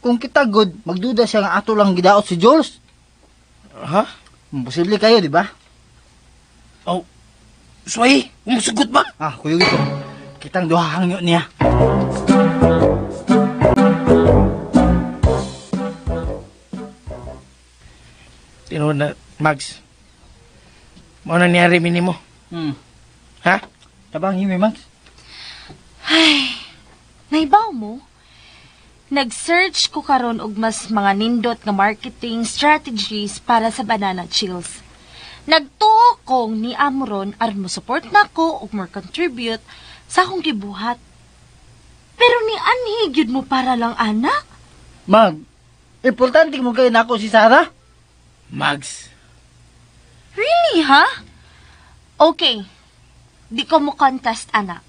Kung kita good, magduda siya nga ato lang gidaot si Jules. Ha? Posible kayo, di ba? Oh. Sway, umusugot ba? Kuyog ito. Kitang duhahang yun niya. Tinood na, Mags. Mo nangyari mini mo. Ha? Tabang himi, Max. Ay, naibaw mo? Nag-search ko karon og mas mga nindot nga marketing strategies para sa Banana Chills. Nagtuo kong ni Amron aron mo support nako ug more contribute sa akong gibuhat. Pero ni anhi gyud mo para lang anak? Mag, importante mo kayo na ako si Sarah. Mags. Really, ha? Okay. Di ko mo contest, anak.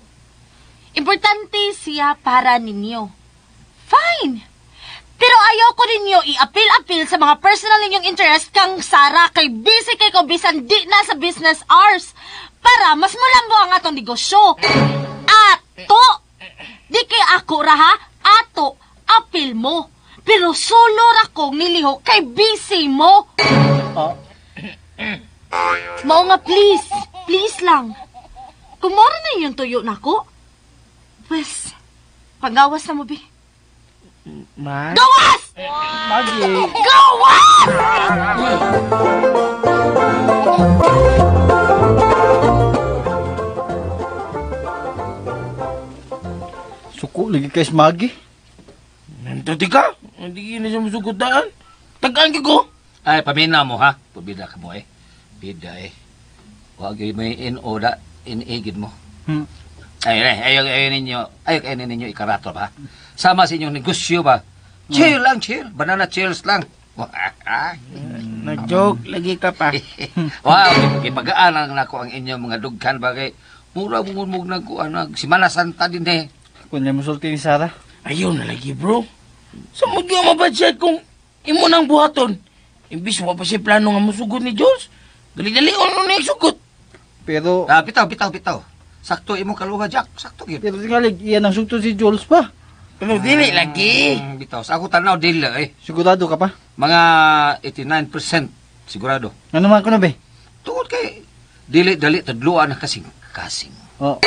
Importante siya para ninyo. Fine. Pero ayaw ko ninyo i-appeal sa mga personal ninyong interest kang Sarah kay busy kay ko bisan di na sa business hours para mas malambo ang atong negosyo. Ato! Di kay ako ra ha? Ato, appeal mo. Pero solo ra kong niliho kay busy mo. Mao nga please. Please lang. Kung mora na yung tuyo na ko, pues, pagawas na mo, Bi. Ma? Gawas! Maggie. Suko lagi kay Maggie. Nanto ka? Hindi na siya masugutaan. Tagaan ko. Ay, pamina mo ha. Pabida ka mo eh. Bida eh. Huwag yung may inoda, inigid mo. Ayaw ninyo ikarato ba? Sama sa inyong negosyo ba? Chill lang, chill. Banana chills lang. Nag-joke lagi ka pa. Wow, ipagaan lang nako ang inyong mga dugkan bagay. Mura mong nag Simana Santa din eh. Kung niya musulti ni Sarah. Ayaw na lagi, bro. Sa mga mabadsyat kung imo nang buhaton. Imbis mo pa siya plano nga musugod ni Jules. Dali-dali, ano na sugot? Pero, Bitaw. Sakto imong kaluha, Jack. Sakto yun. pero tingalig, iyan ang sugto si Jules pa. Pero dili lagi. Bitaw. Sa ako tanaw, dili eh. Sigurado ka pa? Mga 89% sigurado. Ano naman ko na, be? Tungod kay dili tadluan na kasing. Oh.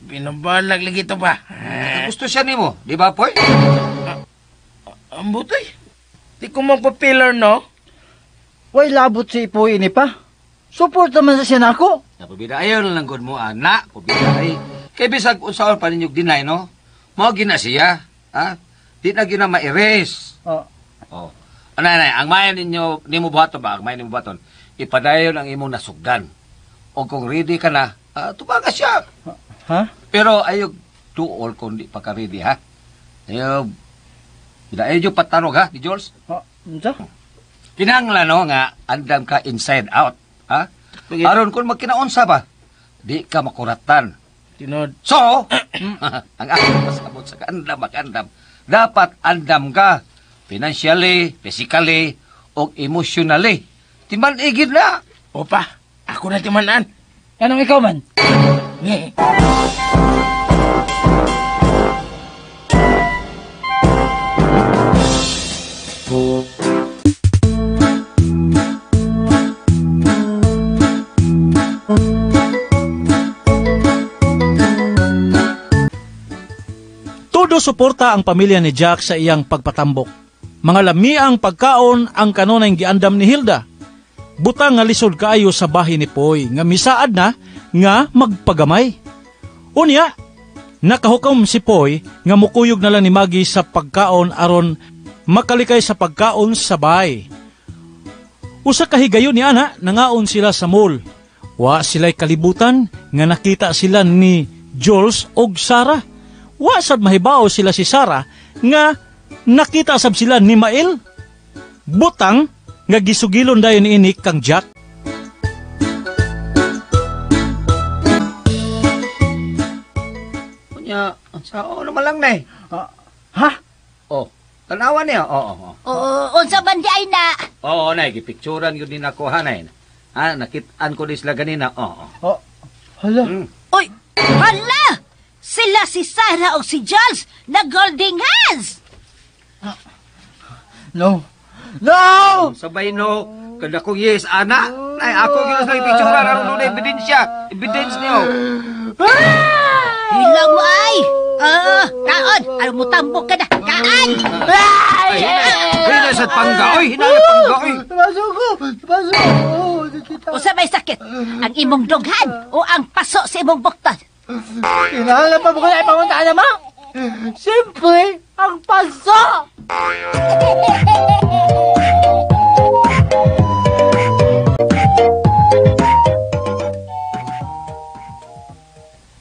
Pinabalag lagi ito pa. Gusto siya nimo, di ba, Poy? Ang butoy. Di ko magpapilar, no? Way labot si Ipoy ini pa. Support naman sa siya nako. Napabida ayaw lang good mo, anak. Pabida ay. Kay bisag unsaon pa ninyong dinay, no? Mao gina siya. Ha? Di na gina ma-erase. Oh. Oh. Anay, ang mayan ninyo, nimo buhaton ba? Ang mayan nimo buhaton. Ipadayon ang imong nasugdan. O kung ready ka na, tumaga siya. Ha? Pero ayog tuol kung di pa ka ready, ha? Ayaw patanog, ha, di Jules? Oh, unsa? Kinahanglan no nga andam ka inside out, ha? Aron kung magkinaunsa ba, di ka makuratan. Tinod. So, ang akong pasabot sa andam, dapat andam ka financially, physically, o emotionally. Timan-igid na. Opa, ako na timanan. Anong ikaw man? Yeah. Todo suporta ang pamilya ni Jack sa iyang pagpatambok. Mga lamiang pagkaon ang kanunay giandam ni Hilda. Butang nga lisod kaayo sa bahay ni Poy nga misaad na nga magpagamay. Unya, nakahukom si Poy nga mukuyog na lang ni Maggie sa pagkaon aron makalikay sa pagkaon sa bahay. Usa ka higayon ni ana nangaon sila sa mall. Wa sila'y kalibutan nga nakita sila ni Jules og Sarah. Wa sad mahibaw sila si Sarah nga nakita sab sila ni Mael. Butang nga gisugilon dayon ini kang Jack. Kunya, sao naman lang na eh. Ha? Oh, tanawan niya. Oo. Unsa man di ay na? Oo, nay, gipicturan yun din ako, hanay. Ha, nakitaan ko din sila ganina. Oo. Oh. Hala. Uy, hala! Sila si Sarah o si Jules na golding hands! No. No! Sabay no, kada ko yes, ana. Ay, ako yun sa picturan, aron doon ebidensya. Evidence niyo. Hila mo ay! Kaon! Ano mo tambok ka na? Kaan! Ay, hinay sa panggaoy, hinay panggaoy. Pasok ko! Pasok! Oh, di kita. O sa may sakit, ang imong dughan o ang paso sa imong buktan? Kinahanglan pa mo ko na ipanguntaan na, ma? Siyempre, ang paso!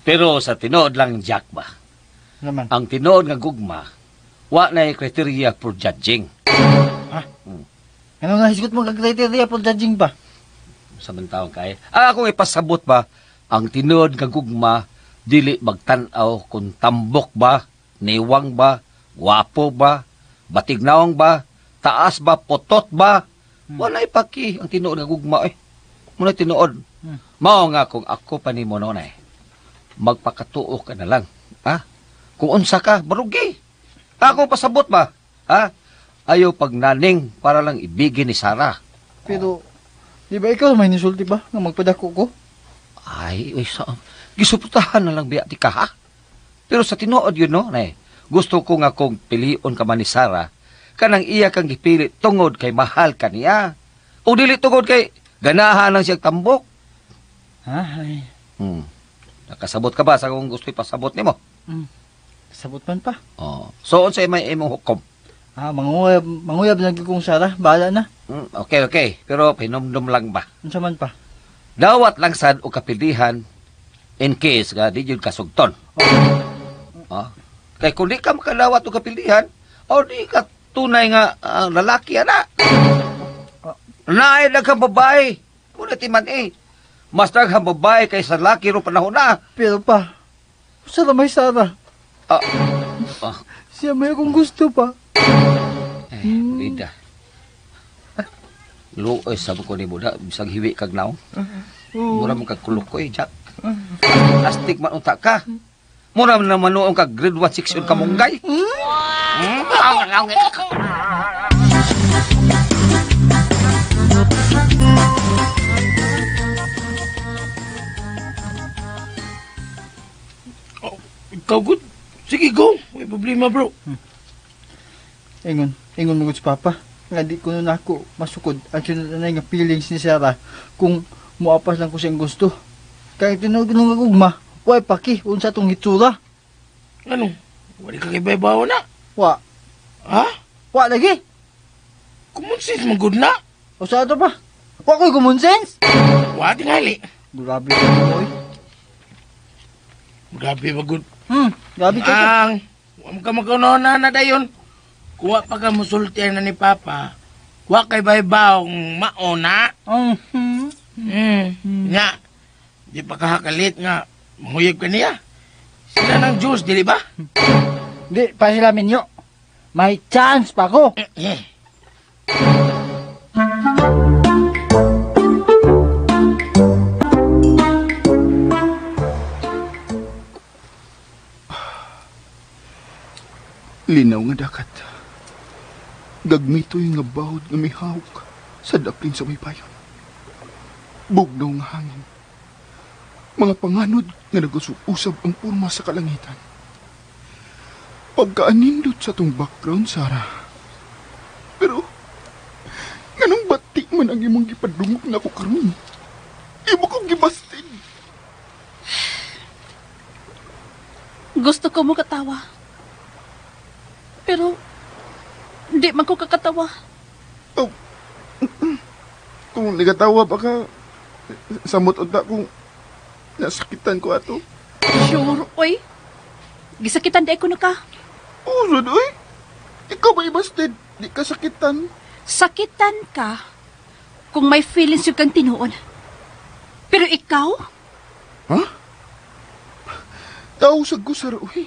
Pero sa tinood lang Jack ba? Naman. Ang tinood nga gugma, wa na criteria for judging. Ano nga hisgot mo kag-criteria for judging ba? Samantawang kay. Ako ipasabot ba, ang tinood nga gugma, dili magtanaw kung tambok ba, niwang ba, gwapo ba, batignaong ba, taas ba, potot ba. Wala ipaki ang tinood nga gugma eh. Muna tinood. Mao nga kung ako pa ni mo noon eh. Magpakatuo ka na lang. Ha? Kung unsa ka, barugi. Ako pasabot ba? Ha? Ayaw pagnaning para lang ibigin ni Sarah. Pero, di ba ikaw may nisulti ba nga magpadako ko? Ay, sa gisuputahan na lang biya ti ka, ha? Pero sa tinuod yun, no? Nay, gusto ko nga kung pilion ka man ni Sarah, kanang iya kang gipili tungod kay mahal ka niya. O dili tungod kay ganahan lang siyang tambok. Ha? Ay, Nakasabot ka ba sa kung gusto ipasabot nimo? sabot man pa. Oh. So, unsay may imong hukom? Manguyab na kong Sarah, bahala na. Okay. Pero pinumdum lang ba? Unsa man pa? Dawat lang sad o kapilihan in case nga di yun kasugton. Kay kung di ka makadawat o kapilihan, o di ka tunay nga lalaki ana. Naay daghang babae. Kuna timan mas daghang babae kaysa lalaki ro panahon na. Pero pa, Sarah may Sarah. Siya may akong gusto pa. Bida. Luoy sabi ko ni Buda, bisag hiwi kag naong. Mura mo kag kulok ko Jack. Astig man unta ka. Mura naman noong kag grade 1 section ka munggay. Ikaw, good. Sige, go. May problema, bro. Ingon mo si Papa. Nga di ko nun ako masukod ang sinunanay nga feelings ni Sarah kung muapas lang ko siyang gusto. Kaya tinuod nung agugma, way paki, unsa tong hitsura. Ano? Wali ka kay baybaw na. Wa, Ha? lagi. Common sense, magod na. O sa ato pa? Wa ko'y common sense. Wa, tingali. Grabe ka mo, oy. Grabe, magod. Grabe ka. Huwag ka magkaunaw na dayon. Kuha pa ka musultihan na ni Papa. Kuha kay baybaw maona. Nga. Di pa kahakalit nga. Mahuyag ka niya. Sila ng Diyos, dili ba? Di, pa sila minyo. May chance pa ko. Linaw nga dakat. Gagmitoy nga bawod nga may hawk sa daplin sa may bayon. Bugnaw nga hangin. Mga panganod nga nagususab ang purma sa kalangitan. Pagkaanindot sa tong background, Sarah. Pero, ganong bati man ang imong gipadungog na ko karon. Imo kong gibastin. Gusto ko mo katawa. Pero, di man ko kakatawa. Kung nagatawa pa ka, samot unta kung nasakitan ko ato. Sure, oy. Gisakitan di ko na ka. Oo, Sodoy. Ikaw ba ibasted? Di ka sakitan. Sakitan ka kung may feelings yung kang tinuon. Pero ikaw? Ha? Tao sa gusar, uy.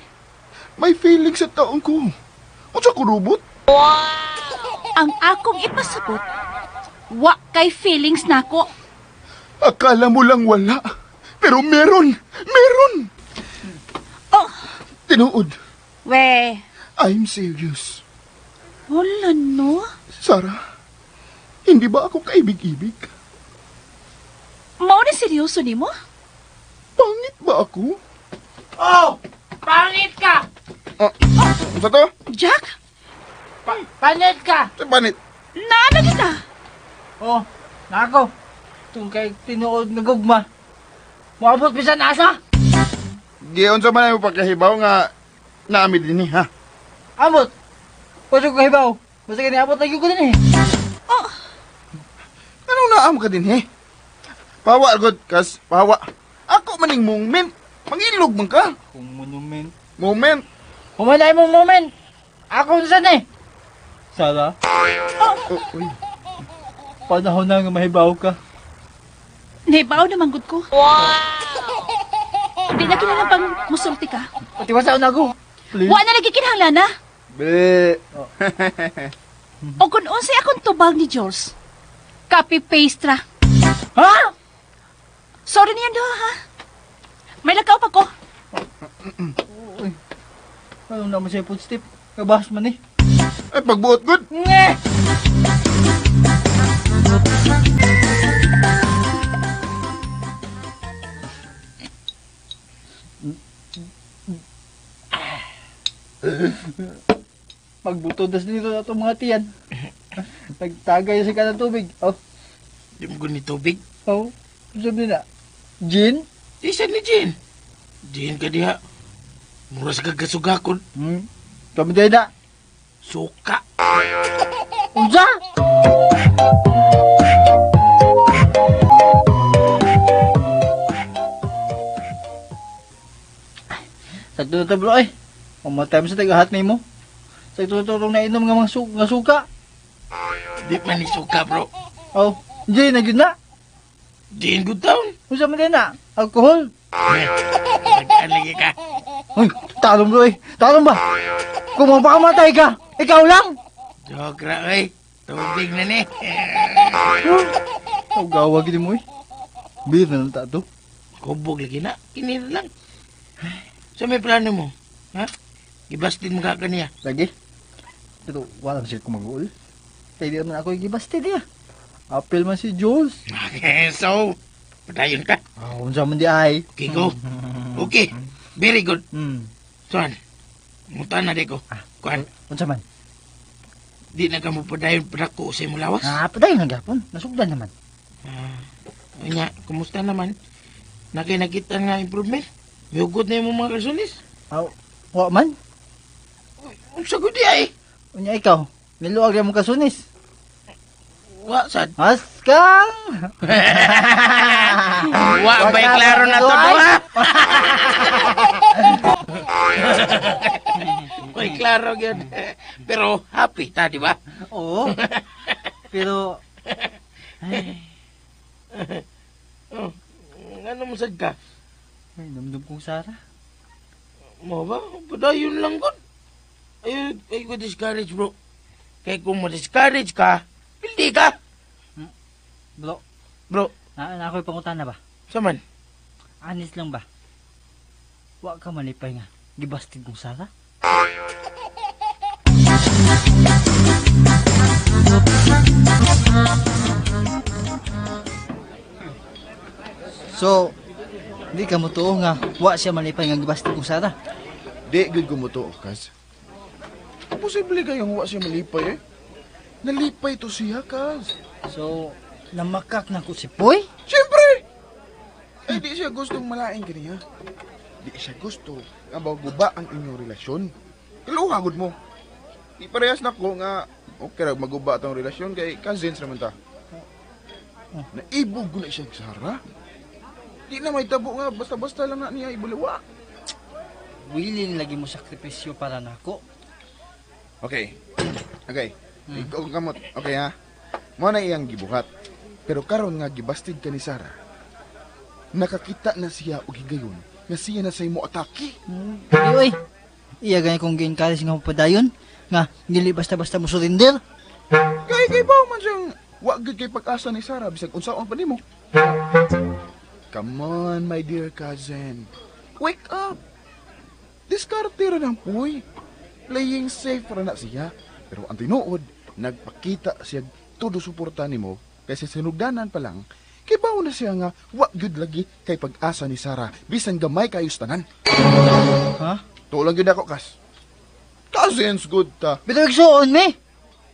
May feeling sa taon ko. O sa kurubot? Ang akong ipasabot, wa kay feelings na ko. Akala mo lang wala. Pero meron! Meron! Oh! Tinuod. We, I'm serious. wala no? Sarah, hindi ba ako kaibig-ibig? Mao ni seryoso ni mo? Pangit ba ako? Oh! Pangit ka! Sa to? Jack? Pangit ka! Sa panit. Naano kita? Oh, nako. Itong kay tinuod na gugma. Muabot bisan asa? Giyon sa man mo pagkahibaw nga naami din ha. Abot. Pwede ko kahibaw. Basta kaniabot lagi ko din Oh, Anong naam ka din Pawa, God, kas, pawa. Ako maning moment. Mangilog man ka. Kung monument. Moment. Humanay mong moment. Ako saan Sarah? Uy. Panahon na nga mahibaw ka. naibaw naman gud ko. Di na kailangan pang musulti ka. Patiwasaw na ako. Please. Wa na lagi kinahanglan na. Be. O kung unsay akong tubag ni Jules, copy-paste ra. Ha? Sorry niyan do, ha? May lakaw pa ko. Uy. Ano naman siya footstep? Kabahas man Ay, pagbuot, God. Nge! Magbutodas dito na itong mga tiyan. Nagtagay si ka ng tubig. Oh, Di mo guni tubig. oh. Sabi na. Gin? Isa ni Jin. Jin ka diha. Mura sa kagasugakon. Sabi tayo na. Suka. Unsa? Sakto na tablo eh. Mamatay mo sa tagahat mo. Sakto na turong na inom nga mga nga suka. Di man ni suka, bro. Oh, Jin na yun na. Jin good town. Unsa man din na? Alcohol. Nag-alagi ka. Uy, talong bro eh. Talong ba? Kung mapakamatay ka, ikaw lang. Joke ra, oy. Tubig na ni. Oh, gawag din mo eh. Beer na lang tato. Kubog lagi na. Kinira lang. So may plano mo? Ha? Gibastin mo ka kaniya. Lagi. Pero walang siya kung mag-uul. Kaya di naman ako yung gibastid niya. Apel man si Jules. So, padayon ka. Oh, unsa man di ay. Okay, go. Okay. Very good. Hmm. Soan, mutan na di ko. Kuan, Unsa man? di na ka mo padayon padako sa imong lawas. Ah, paday na gapon. Nasugdan naman. Nya, kumusta naman? Nakita nga improvement? Miugot na yung mga kalsonis? Aw, wa man. Ang sagot di ay. Unya ikaw, niluag mo kasunis. Wa, sad. Askang! Wa, bay klaro na to, ha? Bay klaro yun. Pero happy ta, di ba? Oo. Pero, Ano mo sad ka? ay, namdum kong Sara. Mo ba? Padayon lang gud. Ay ko discourage, bro. Kaya kung ma-discourage ka, pildi ka. Bro, Bro, na ako'y pangutan na ba? saman? Anis lang ba? Wa ka malipay nga. Gibastid kong Sara? So, di ka mo tuo nga wa siya malipay nga gibastid kong Sara. Di, good kumuto, Kas. Posible kayong wa siya malipay eh. Nalipay to siya, Kas. So, namakak na ko si Poy? Siyempre! Ay, di siya gustong malaing kaniya. Di siya gusto nga guba ang inyong relasyon. Kaluhagod mo. Di parehas na ko nga, okay ra maguba itong relasyon kay cousins naman ta. Naibog ko na siya sa Sara. Di na may tabo nga, basta-basta lang na niya ibulawa. Willing lagi mo sakripisyo para nako. Okay. Okay. Ikaw kamot. Okay ha? Mo na iyang gibuhat. Pero karon nga gibastid ka ni Sara. Nakakita na siya og higayon nga siya na sa imo atake. Oy, iya ganyan kong gi-encourage nga padayon nga dili basta-basta mo surrender. Kay ba man siyang wa gid kay pag-asa ni Sara bisag unsaon pa nimo. Come on, my dear cousin. Wake up. Diskarte ra ng puy. Playing safe ra na siya. Pero ang tinuod, nagpakita siya todo suporta nimo kasi sinugdanan pa lang. Kay bawo na siya nga wa gyud lagi kay pag-asa ni Sara bisan gamay kayo tanan. Ha? Tulang gyud ako kas. Cousins good ta. Bitaw igsuon me.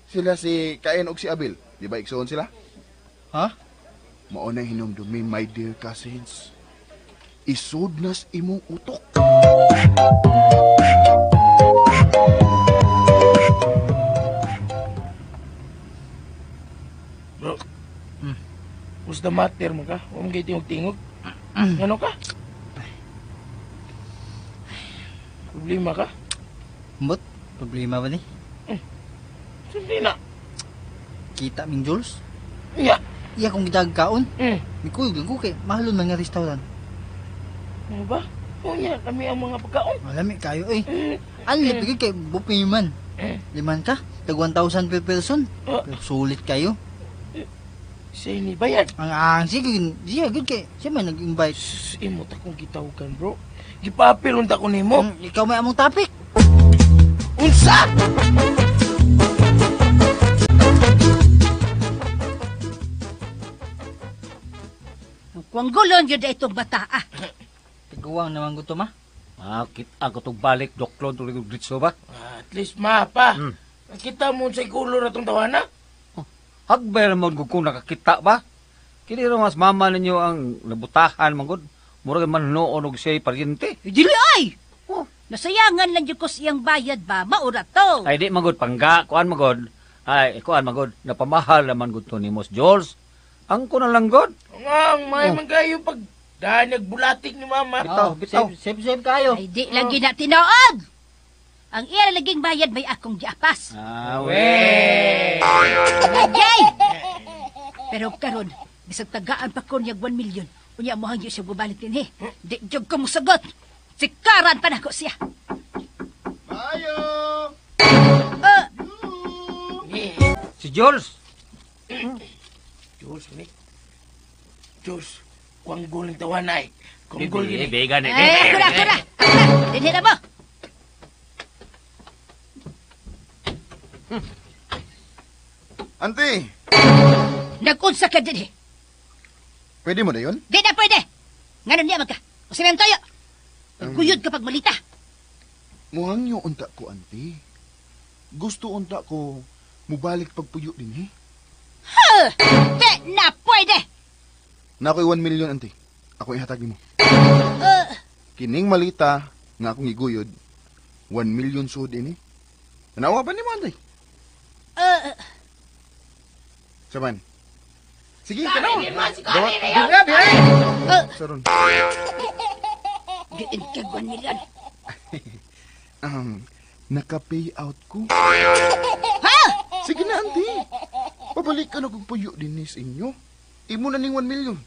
Sila si Kain ug si Abel. Di ba igsoon sila? Ha? Mao na hinumdumi, my dear cousins. Isod nas imong utok. Bro, what's the matter mo ka? Huwag kayo tingog-tingog. Ano ka? Problema ka? Mbot, problema ba ni? Hindi na. Kita ming Jules. Iya. Iya kong gitagkaon. Hmm. Mikuyog lang ko kay mahalon man nga restaurant. Ano ba? O niya, kami ang mga pagkaon. Malami kayo eh. Anlip bigay kay buffet man. Liman ka, tag 1,000 per person. Pero sulit kayo. Siya ini bayad. Ang sige, siya good kay siya man nag-invite. Imot akong gitawagan, bro. Gipapil unta ko nimo. Ikaw may among topic. Unsa? Kung gulon yun na itong bata, Tiguang naman gusto ma. Ako tong balik, doklon, tuloy ko gritso ba? At least mapa. Hmm. Nakita mo sa ikulo na itong tawana? Hagbay naman gud kung nakakita ba? Kini ro mas mama ninyo ang nabutahan mangod. Murag man noon og siya'y paryente. Dili ay! Nasayangan lang yung ko siyang bayad ba? Maura to. Ay di magod pangga, kuan magod. Ay kuan magod, napamahal naman gud to ni Mos Jules. Ang ko na lang god. Ang may man kayo pag dahil nagbulatik ni mama. Bitaw, bitaw. Save kayo. Ay di lagi na tinood. Ang iya laging bayad may akong giapas. Ah, we. Lagay! Pero karon, bisag tagaan pa ko niyag 1 million. Unya mo hangyo siya bubalik din he. Di jog ko mo sagot. Sikaran pa na ko siya. Mayo! Si Jules. Jules, ni. Jules, kuang gol ng tawanay. Kuang gol gini. Bigan Ay, kura. Dinhi na mo. Ante, Nag-unsa ka din he. pwede mo na yun? Di na pwede. Ngayon niya magka. O simen tayo. Kuyod kapag malita. Muhang yung unta ko, ante. Gusto unta ko mubalik pagpuyo din, eh. Di na pwede. Na ako'y 1 million, ante. Ako ihatag mo. Kining malita nga akong iguyod, 1 million sud ini. Tanawa ba ni mo, ante? Saman. Sige, tanawa. Saron. Diin ka 1 million. Naka-pay out ko. Ha? Sige na, ante. Pabalik ka na kung puyo din ni sa inyo. Imo na ning 1 million.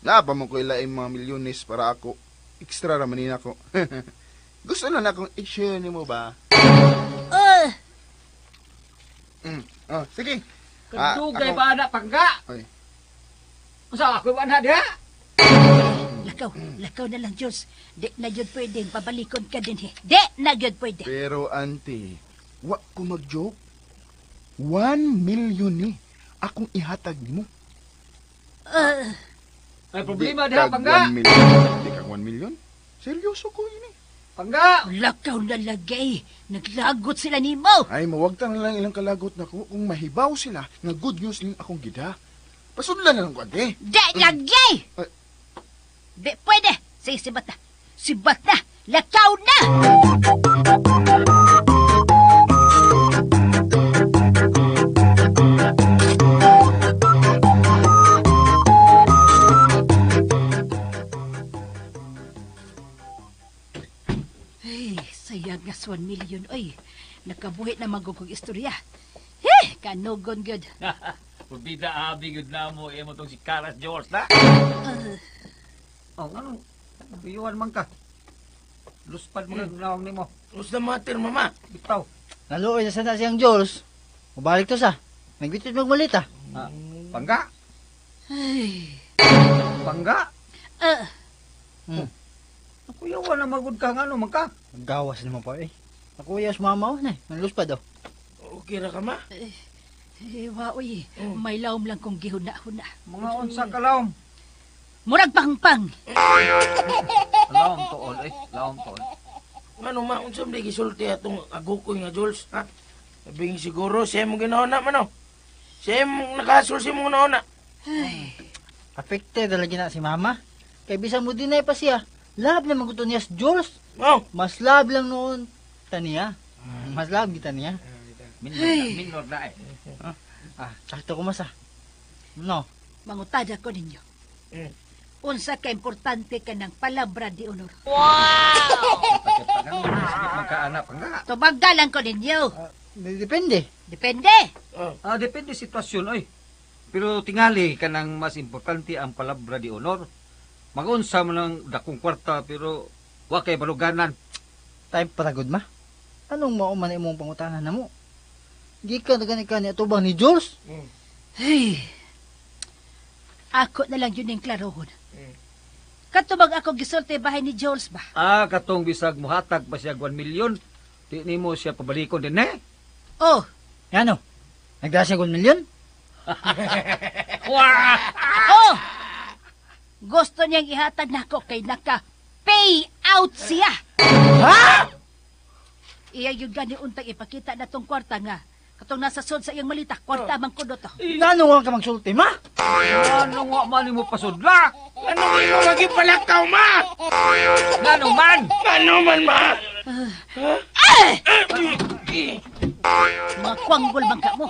Napa mo ko ilaing mga milyones para ako. Extra raman din ako. Gusto na akong i-share ni mo ba? Sige. Kadugay ba na pangga? Ay. Usa ako ba na diha? Lakaw na lang, Diyos. Di na yun pwedeng pabalikon ka din, he. Di na yun pwede. Pero, ante, wa ko mag-joke. 1 million ni. Akong ihatag ni mo. May problema Di diha kag pangga. 1 million. Di kag 1 million? Seryoso ko yun, eh. Pangga. Lakaw na lagay. Naglagot sila ni mo. Ay, mawagtan na lang ilang kalagot na ko kung mahibaw sila nga good news ning akong gida. Pasudlan na lang ko, ante. Di lagay! Ay. Di pwede. Sige, sibat na. Sibat na. Lakaw na! Ay, sayang nga 1 million. Ay, nakabuhi na magugong istorya. Kanugon good. Pabida abi gud na mo imo tong si Karas George na. Oh, ano? Biyuan man ka. Luspad mo ng nawang nimo. What's the matter, mama? Bitaw. Naluoy na sana siyang Jules. Mabalik to sa. Nagbitid magmalita. Ah, pangga. Ay, Pangga. Ako yawa na magud ka nga ano man ka. Gawas naman pa eh. Nakuyas mama na eh. Naluspad daw. Okay ra ka, ma? waoy. May lawom lang kong gihuna-huna. Mga unsa ka lawom. Murag pangpang. Lawom tuol eh. Lawom tuol. Ano, ma? Unsam di gisulti atong agukoy nga, Jules, ha? Sabing siguro, siya mong ginahona, mano? Siya mong nakasulsi mong ginahona. Affected talaga na si mama. Kaya bisan mo din na pa siya. Love na maguto niya si Jules. Oh, Mas love lang noon taniya. Mas love kita niya. Minor na eh. Sakto ko masa. No. Mangutada ko ninyo. Unsa ka importante ka ng palabra di honor. Sige magkaanak pangga. Tubagalan ko ninyo. Depende. Depende. Depende sitwasyon oy. Pero tingali kanang mas importante ang palabra di honor. Magunsa man ang dakong kwarta pero wa kay baluganan. Time patagod ma. Anong mauman imong pangutangan na mo? Gikan na gani ka ni atubang ni Jules. Hey. Ako na lang yun yung klarohon. Katubag ako gisulti bahay ni Jules ba? Katong bisag muhatag pa siya 1 million. Di nimo siya pabalikon din eh. Oh, Ano? Nagdala siya 1 million? oh! Gusto niyang ihatag na ako kay naka pay out siya. Ha? Iya yung gani untang ipakita na tong kwarta nga. Katong nasa sod sa iyang malita, kwarta man kuno to. Ngano nga ka magsulti, ma? Ano nga mali mo pasudla? Ano mo lagi palakaw, ma? Ngano man? Ano man, ma? Mga kwanggol man ka mo.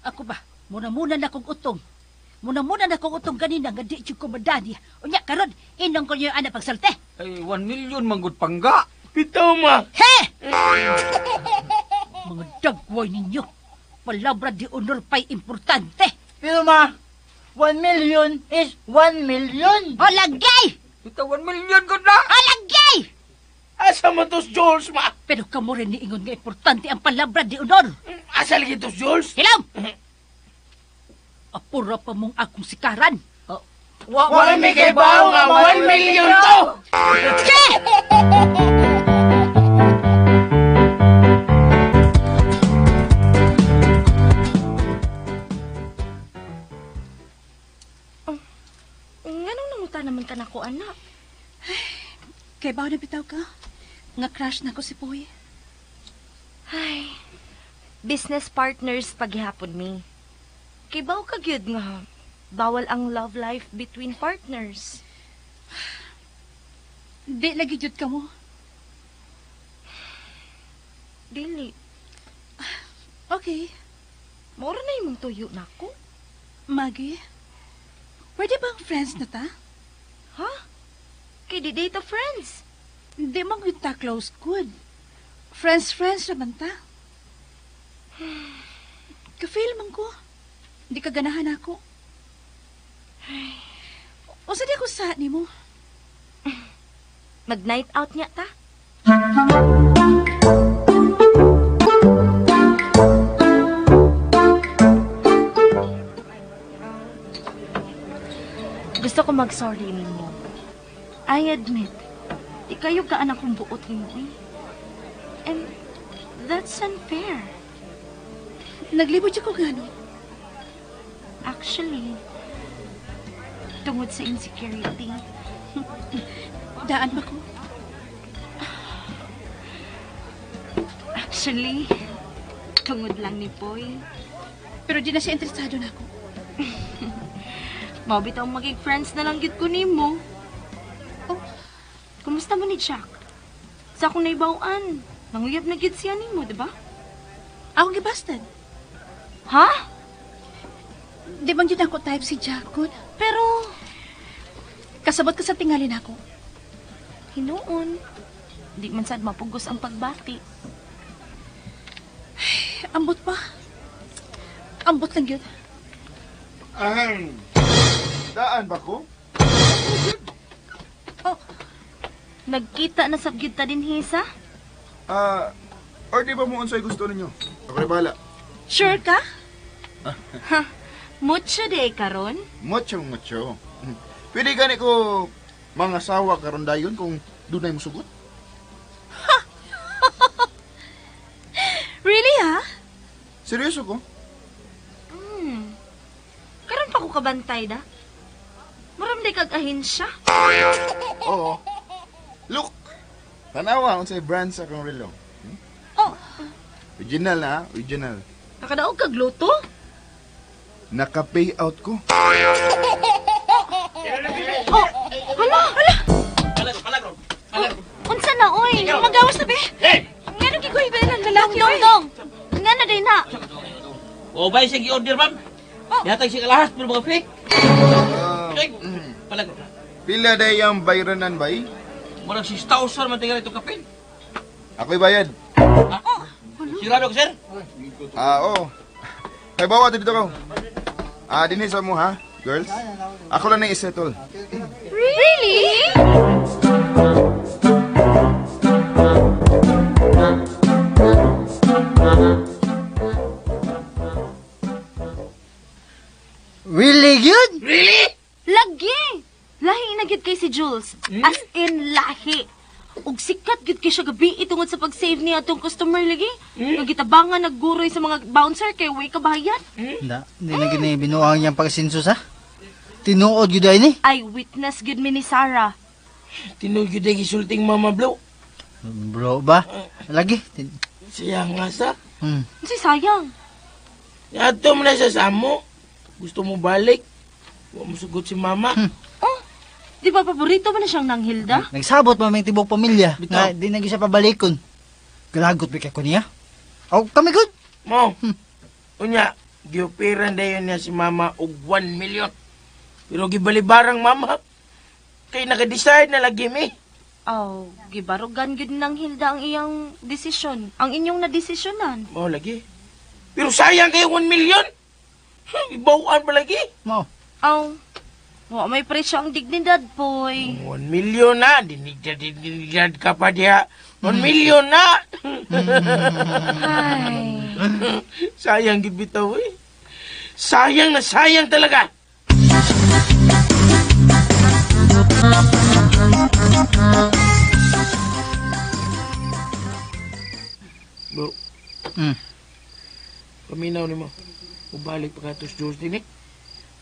Ako ba, muna na kong utong. Muna na kong utong ganina nga di ko madani. Unya karon, inong ko yung anak pagsalte. Ay, 1 million manggod pangga. Bitaw, ma. He! Mga dagway ninyo. Palabra di honor pa'y importante. Pero ma, 1 million is 1 million. O lagay! Ito 1 million ko na. O lagay! Asa mo tos Jules, ma? Pero kamo rin niingon nga importante ang palabra di honor. Asa lagi tos Jules? Hilam! Apura pa mong akong sikaran. Wala may kay bao nga 1 million to! Che! Nganong nanguta naman ka na ko, anak? Kay ba na bitaw ka? Nga crush na ko si Poy. Ay, business partners paghihapon mi. Kay baw ka gyud nga bawal ang love life between partners. Di lagi jud ka mo. Dili, Okay. mora na imong tuyo nako. Maggie, pwede bang friends na ta? Ha? Kay di data friends. Di man gud ta close good. Friends naman ta. Ka-feel man ko. Di ka ganahan ako. O sa di ko sa ni mo. Mag-night out niya ta. Gusto ko mag-sorry ninyo. I admit, di kayo gaan akong buot ninyo eh. And that's unfair. Naglibot siya ko gano. Actually, tungod sa insecurity. Daan ba ko? Actually, tungod lang ni Poy. Pero di na siya interesado na ako. Mabitaw maging friends na lang gid ko nimo. Oh, Kumusta mo ni Jack? Sa akong naibawaan, nanguyab na gid siya nimo, di ba? akong gibastad. Ha? Di bang yun ako type si Jacob? Pero, Kasabot ka sa tingalin ako. hinuon, di man sad mapugos ang pagbati. Ambot pa. Ambot lang yun. Daan ba ko? Nagkita na sab gyud ta din hisa? Or di ba mo unsay gusto ninyo? Ako rin bahala. Sure ka? Mucho de karon? Mucho. Pwede gani ko mga sawa karon dayon kung dunay mo sugot? Really, ha? Seryoso ko? Karon pa ko kabantay da. Maram day kag ahensya. Oo. Look! Tanawa unsay brand sa akong relo. Oh, Original na, original. Nakadaog kag luto? Naka-pay out ko. Unsa na oy? magawas na, be. Nga nang giguhi ba ng lalaki, oy? Dong. Nga na day na. O ba siya gi-order, ma'am? Yatag siya kalahas pero mga fake. Palag. Pila day ang bayranan bay? Murag 6,000 man tinggal itong kapin. Ako'y bayad. Sigurado ko, sir? Oo. Kay bawa dito ko. Dinhi sa mo ha, girls. Ako lang na isettle. Really? Really good? Really? Lagi! Lahi na gid kay si Jules. As in lahi. Ug sikat gid kay siya gabi tungod sa pag-save niya atong customer lagi. Nagitabangan nagguroy sa mga bouncer kay way kabayan. Hindi na gini binuang niyang pagsinsus ha? Tinuod yun ay ni. Eyewitness gid mi ni Sarah. Tinuod yun ay gisulting Mama Blue. Bro ba? Lagi. Siya nga sa. Si sayang. Yato mo na sa samo. Gusto mo balik? Huwag mo sugot si mama. Di ba paborito mo na siyang nang Hilda? Nagsabot pa may tibok pamilya. Bitaw. Na di nag siya pabalikon. Galagot ba ko niya? Oh, kami good. Mo. Unya, giupiran dayon niya si mama og 1 million. Pero gibalibarang mama. Kay naka-decide na lagi mi. Oh, gibarugan gid nang Hilda ang iyang desisyon. Ang inyong nadesisyonan. Mo lagi. Pero sayang kayo 1 million. Ibawaan pa lagi. Mo. Oh, may presyo ang dignidad, boy. 1 million na. Dinigdad ka pa diya. 1 million na. Ay. Sayang gid bitaw eh. Sayang na sayang talaga. Bro. Paminaw ni mo. Ubalik pa ka to sa Diyos din eh.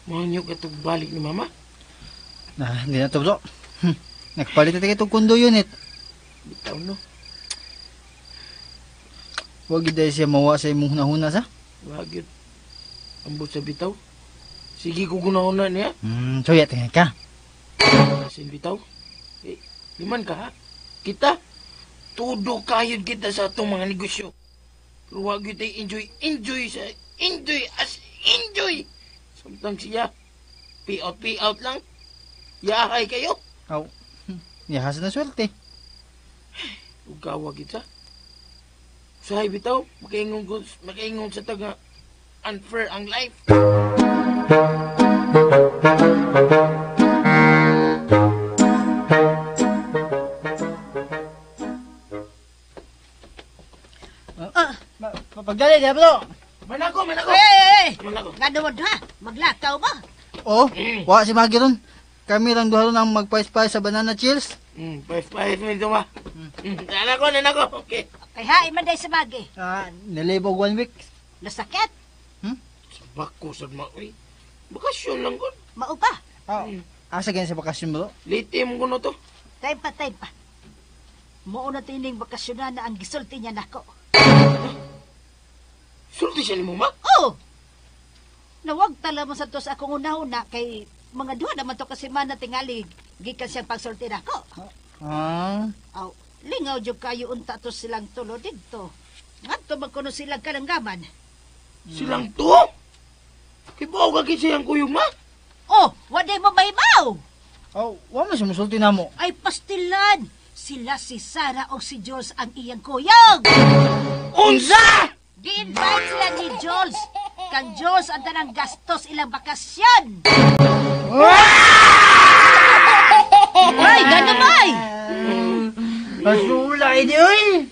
Mahanyok ka to balik ni mama. Hindi na to bro. Nagpalit na itong kundo unit. Bitaw no. Huwag gid dahil siya mawa sa imong hunahuna sa. Wag yun. Ambot sa bitaw. Sige ko gunahuna niya. So ya, tingnan ka. Asin bitaw. Eh, liman ka ha? Kita. Tudo kayod kita sa atong mga negosyo. Pero wag yun tayo enjoy sa enjoy. Samtang siya. Pay out lang. Yahay kayo. Aw. Yahas na swerte. Ugawag kita. Usahay bitaw. Makaingon sa taga unfair ang life. Pagdali niya bro. Manako! Hey! Manako! Nga naman ha? Maglakaw ba? Oh, wa si Maggie ron. Kami lang duha ron ang magpais-pais sa banana chills. Pahit mo ito ba? Nanako! Okay. Kay hain man day sa magi. Nilibog 1 week. Nasakit? Bako sa mga bakasyon lang ko. Mao pa? Asa ganyan sa bakasyon bro? Late mo ko na to. Time pa. Mao na tining bakasyonan na ang gisulti niya nako. Sulti siya ni mo, ma? Oh! Nawag tala mo sa to sa akong una-una kay mga duha naman to kasi man na tingali gikan siyang pagsulti nako. Aw, lingaw jud kayo unta to silang tulo didto. Ngadto magkuno silang kalanggaman. Silang to? Kibaw ka kisayang kuyong, ma? Oh, waday mo mahibaw! Oh, wa man siya musulti na mo. Ay pastilan! Sila si Sarah o si Jules ang iyang kuyog! Unsa? Gi-invite sila ni Jules. Kang Jules ang tanang gastos ilang bakasyon. Ay, gano'n ba? Masulay di oy.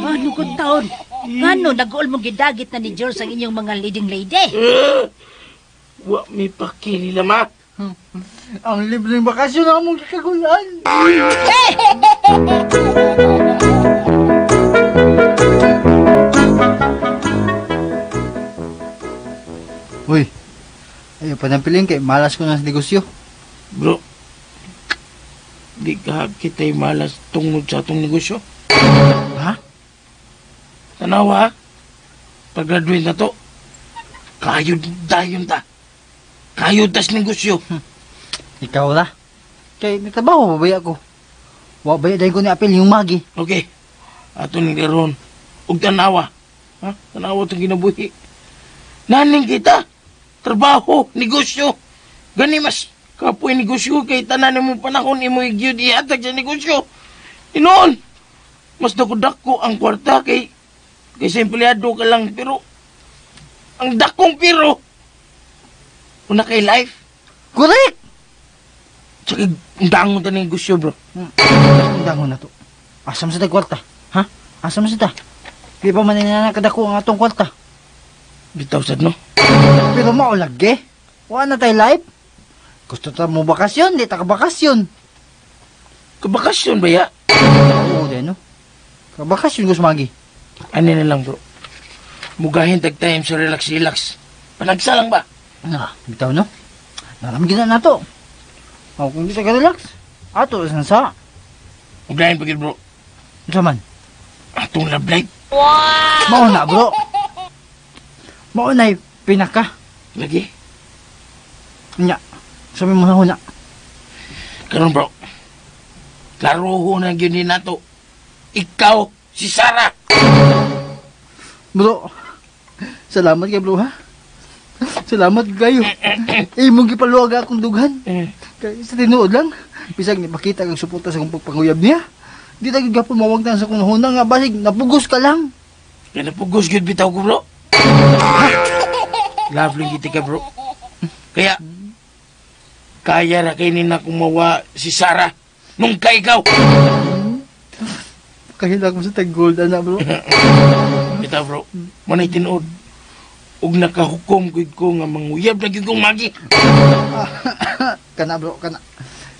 Ano kong taon? Ano, nag-uol mong gidagit na ni Jules ang inyong mga leading lady? Wa may paki nila, ma. Ang libreng bakasyon na mong kakagulan. Uy, ayaw pa ng piling kay malas ko na sa negosyo. Bro, di ka kita'y malas tungod sa atong negosyo. Ha? Tanawa, pag-graduate na to, kayod dayon ta. Kayod tas negosyo. Ikaw la. Kay nagtrabaho ba ko? Wa ba dahil ko ni apel yung magi? Okay, ato ni Ron. Ug tanawa. Ha? Tanawa itong ginabuhi. Naning kita. Trabaho, negosyo. Gani mas kapoy negosyo kay tanan mo panahon imo gyud ihatag sa negosyo. Inoon. Mas dako-dako ang kwarta kay sa empleyado ka lang pero ang dakong pero una kay life. Correct! Tsaka ang dangon ta ng negosyo, bro. Ang dangon na to. Asam sa kwarta? Ha? Asam sa ta? Di pa man nakadako ang atong kwarta. Bitaw sad no? Pero maulagi. Wala na tayo live. Gusto ta mo bakasyon, di ta ka bakasyon. Kabakasyon ba ya? Oo, din no? Kabakasyon gusto magi. Ano na lang, bro. Mugahin tag time sa relax. Panagsa lang ba? Bitaw no? Naramgin na to. Kung di ta ka relax, ato sa. Uglayan pagid bro. Unsa man? Atong love life. Mao na bro. Mao na pinaka. Lagi. Nya. Sabi mo na huna. Karon bro. Klaro ho na yun ni nato. Ikaw, si Sarah. Bro. Salamat kay bro ha. Salamat kayo. Mong gipaluwaga akong dughan. Kay sa tinuod lang. Bisag ni pakita kag suporta sa akong pagpanguyab niya. Di ta gyud gapon mawagtan sa kung huna nga basig napugos ka lang. Kaya napugos yun bitaw ko bro. Love lang kita ka bro. Kaya, kaya na kayo na kumawa si Sarah nung ka ikaw. Kahila ko sa tag-gold ana bro. Kita bro, manay tinuod. Ug nakahukom ko nga manguyab na gyud kong magi. Kana bro, kana.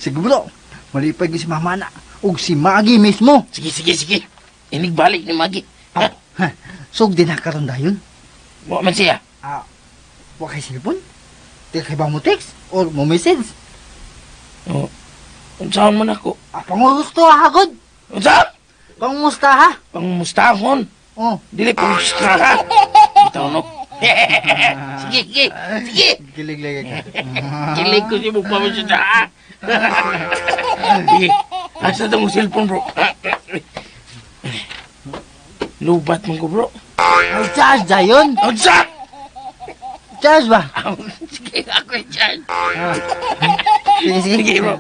Sige bro. Malipay gyud si mama na. Ug si Magi mismo. Sige. Inig balik ni Magi. Ha? Sug din na karon dayon. Wa man siya. Wa kay cellphone? Di kay ba mo text or mo message? Oh. Unsaon man ako? Pangusto ha gud. Unsa? Pangusta ha? Pangmustahon. Oh, Dili pangustaha. Bitaw no. Sige. gilig lagi ka. Kilig ko si Bukma mo siya. Sige. Asa itong cellphone bro? Lubat man ko bro. Ay, charge dayon. Unsa? Charge ba? Sige, ako yung chan. Sige. Sige bro.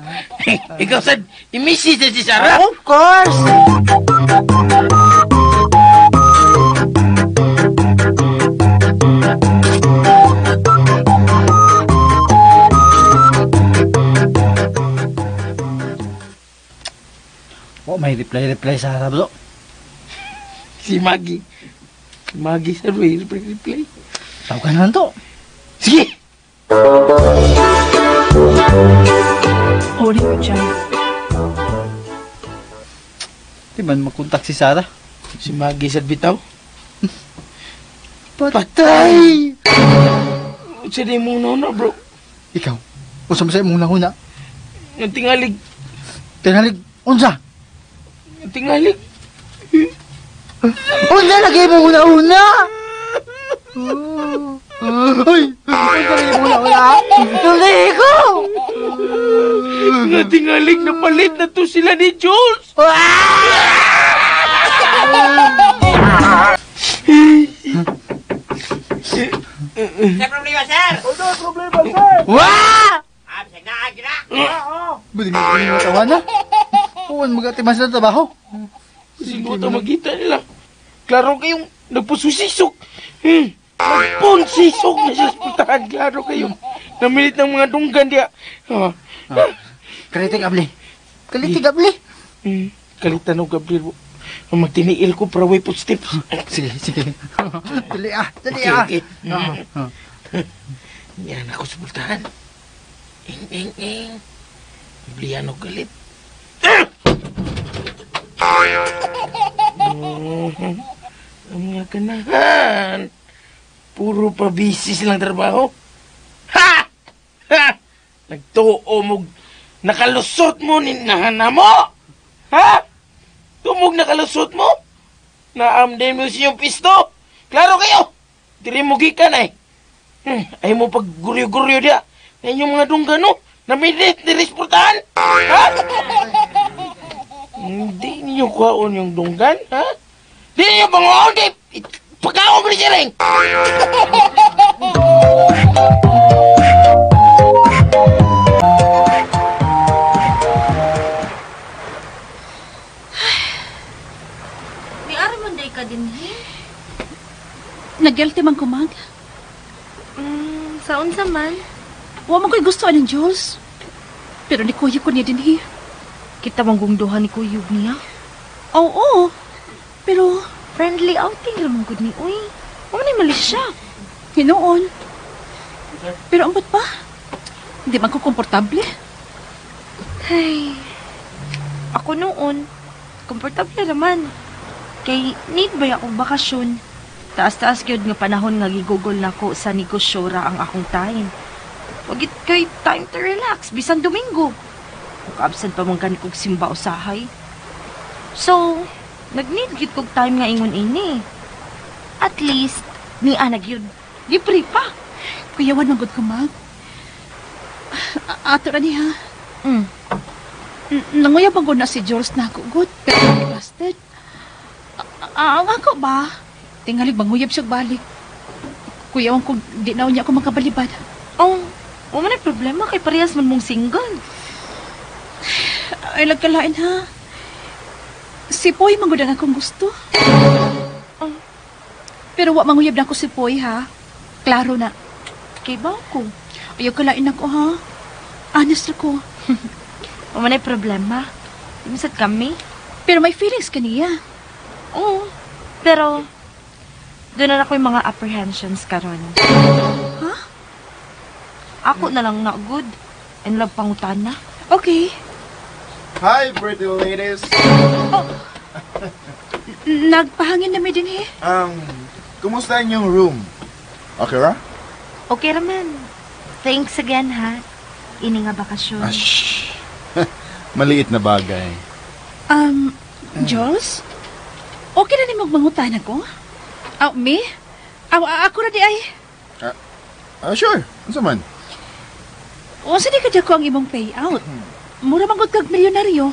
Ikaw sad, i-message na si Sarah. Of course. Oh, may reply sa harap bro. Si Maggie. Si Maggie sa reply. Tawag ka naman to. Sige! Uli ko dyan. Di man makontak si Sarah. Si Maggie sa bitaw. Patay! Sige mo na bro. Ikaw, usam sa imong nahuna. Ang tingalig. Tinalig, unsa? Ang tingalig. Unsa lagi mo una-una? Uy! Unsa lagi mo una-una? Tuloy ko! Nga tingalig na palit na to sila ni Jules. Sa problema, sir! Wah! Absag na, agra! Budi mo mo tawa na. Huwag mag-atimas na trabaho. Sino ito magkita nila? Klaro kayong nagpususisok. Nagpunsisok na sila sa pultahan. Klaro kayong namilit ng mga dunggan diya. Kalitig abli. Kalitig abli. Kalitan ng Gabriel. Magtiniil ko para way footsteps. Sige. Dali ah. Okay. Yan ako sa pultahan. Ing. Bibliyan o galit. Ang mga ganahan. Puro pa busy silang trabaho. Ha! Nagtuo mo. Nakalusot mo ni nahana mo. Ha? Tumog nakalusot mo. Naamden mo siyong pisto. Klaro kayo. Dili mo gikan ay. Ay mo pag guryo-guryo dia. Na inyong mga dunggano. Namilit niresportahan. Ha? Hindi ninyo kuhaon yung dunggan, ha? Hindi ninyo bangoon, di! Pagkaon ko ni Siring! May araw man day ka din, he? Nag-guilty man kumag. Saon sa man? Wa man ko'y gusto ng Jules. Pero ni kuya ko niya din hi. Kita manggungduhan ni Kuyog niya. Oo. Pero, Friendly outing ramon gud ni uy. Wa man malis siya. hinoon. Pero ambot pa. Hindi man ko komportable. Ay. Ako noon, komportable naman. Kay need ba akong bakasyon? Taas-taas gyud nga panahon nga gigugol nako sa negosyo ra ang akong time. Wagit kay time to relax bisan Domingo. Kung absent pa man kani kog simba usahay. So, nag-need gid kog time nga ingon ini. At least, ni anag yun. Libre pa. Kuyawan manggod ko, Mag. Ato ra ni ha. Mm. Nanguya manggod na si Jules na ako, good. Pero busted. Ang ako ba? Tingalig banguyab siya balik. Kuyawan kung di na niya ako makabalibad. Oh, wala na problema kay parehas man mong single. Ay, nagkalain ha. Si Poy manggod ang akong gusto. Oh. Pero wa manguyab na ako si Poy ha. Klaro na. Kay ba ako? Ayaw kalain ako ha. Honest ako. Wala na problema. Imisad kami. Pero may feelings ka niya. Oo. Pero, doon na ako yung mga apprehensions karon. Ha? Ako na lang na good. In love pangutan na. Okay. Hi, pretty ladies. Nagpahangin na may din eh. Kumusta inyong room? Okay ra? Okay raman. Thanks again, ha? Ini nga bakasyon. Shh. Maliit na bagay. Jules? Okay na ni magmangutan ako? Me? Ako na di ay. Sure. Ano man? O, saan ka dyan ko ang imong payout? Mura manggod kag milyonaryo.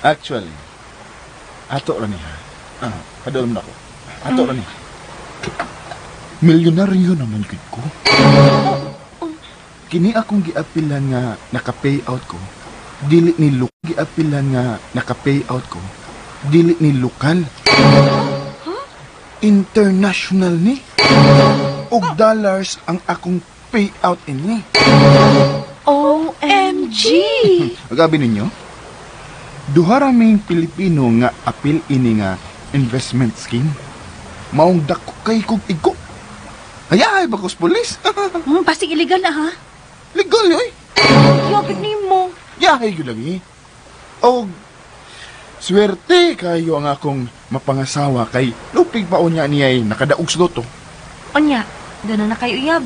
Actually, ato ra niya. Padulom na ako. Ato ra niya. Milyonaryo naman gid ko. Kini akong giapilan nga naka-payout ko. Dili ni giapilan nga naka-payout ko. Dili ni lokal. International ni. Og dollars ang akong payout ini. OMG! Agabi ninyo? Duha raming Pilipino nga apil ini nga investment scheme. Maong dako kay kog igo. Hayay bakos pulis. Pasig illegal na ha? Legal yoy. Yagid ni mo. Yahay gyud lagi. Og swerte kayo ang akong mapangasawa kay lupig pa unya niyay nakadaog sa loto. Onya, doon na kayo iyab.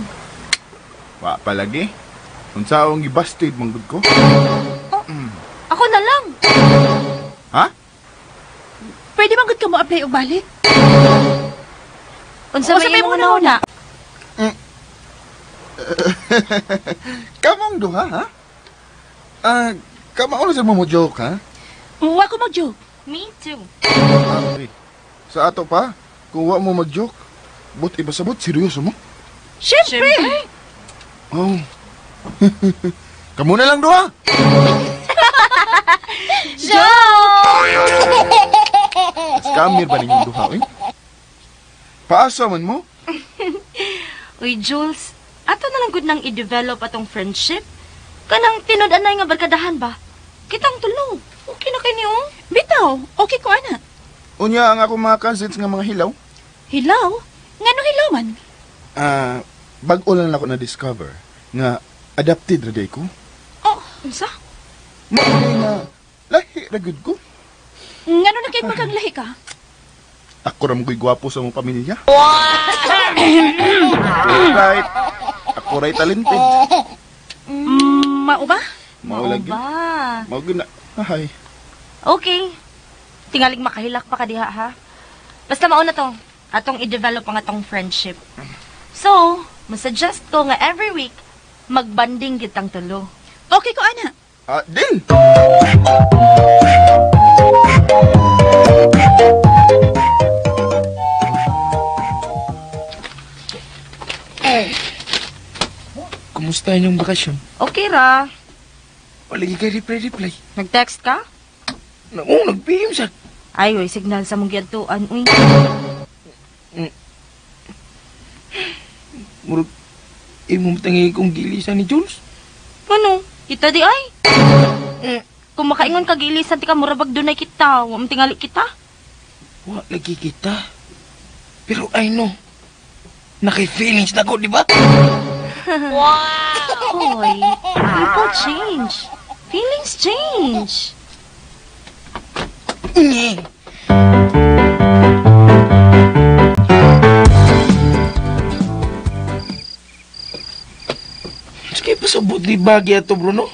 Wa pa lagi. Unsaong gibasted manggod ko? Ako na lang. Ha? Pwede manggod ka mo apply o balik? Unsa may mo na? Kamong duha ha? Kamao sa mo joke ha? Wa ko mag-joke. Me too. Sa ato pa, kung wa mo mag-joke, but iba sabot, seryoso mo? Siyempre! Oh. Kamu na lang duha. Scammer ba ninyong duha, eh? Paasa man mo? Uy, Jules, ato na lang good nang i-develop atong friendship. Kanang tinod-anay nga barkadahan ba? Kitang tulo. Okay na kayo niyo? Bitaw, okay ko ana. Unya ang ako mga cousins nga mga hilaw. Hilaw? Ngano hilaw man? Bag-o lang ako na-discover nga adapted ra day ko. Oh, unsa? Maulay nga lahi ra gud ko. Ngano na kay magkaglahi ka? Ako ra mo'y gwapo sa mong pamilya. Right. Ako ra'y talented. Mao ba? Mao lagi. Ba? Mao gina. Hay. Okay. Tingaling makahilak pa ka diha, ha? Basta mauna to. Atong i-develop ang atong friendship. So, masuggest ko nga every week, magbanding kitang tulo. Okay ko ana. Deal! Kumusta inyong bakasyon? Okay ra. Walagi kay reply. Nag-text ka? Nag-PM siya. Ay, oy, signal sa mong giadtuan, uy. Murag, mo matangi kong gilisan ni Jules. Ano? Kita di ay? Kung makaingon ka gilisan, tika murabag dunay kita. Wa tingali kita. Wa lagi kita. Pero I know. Naki-feelings na ko, di ba? Hoy, people change. Feelings change. Nye. Sige, pasabot di bagay ato, Bruno.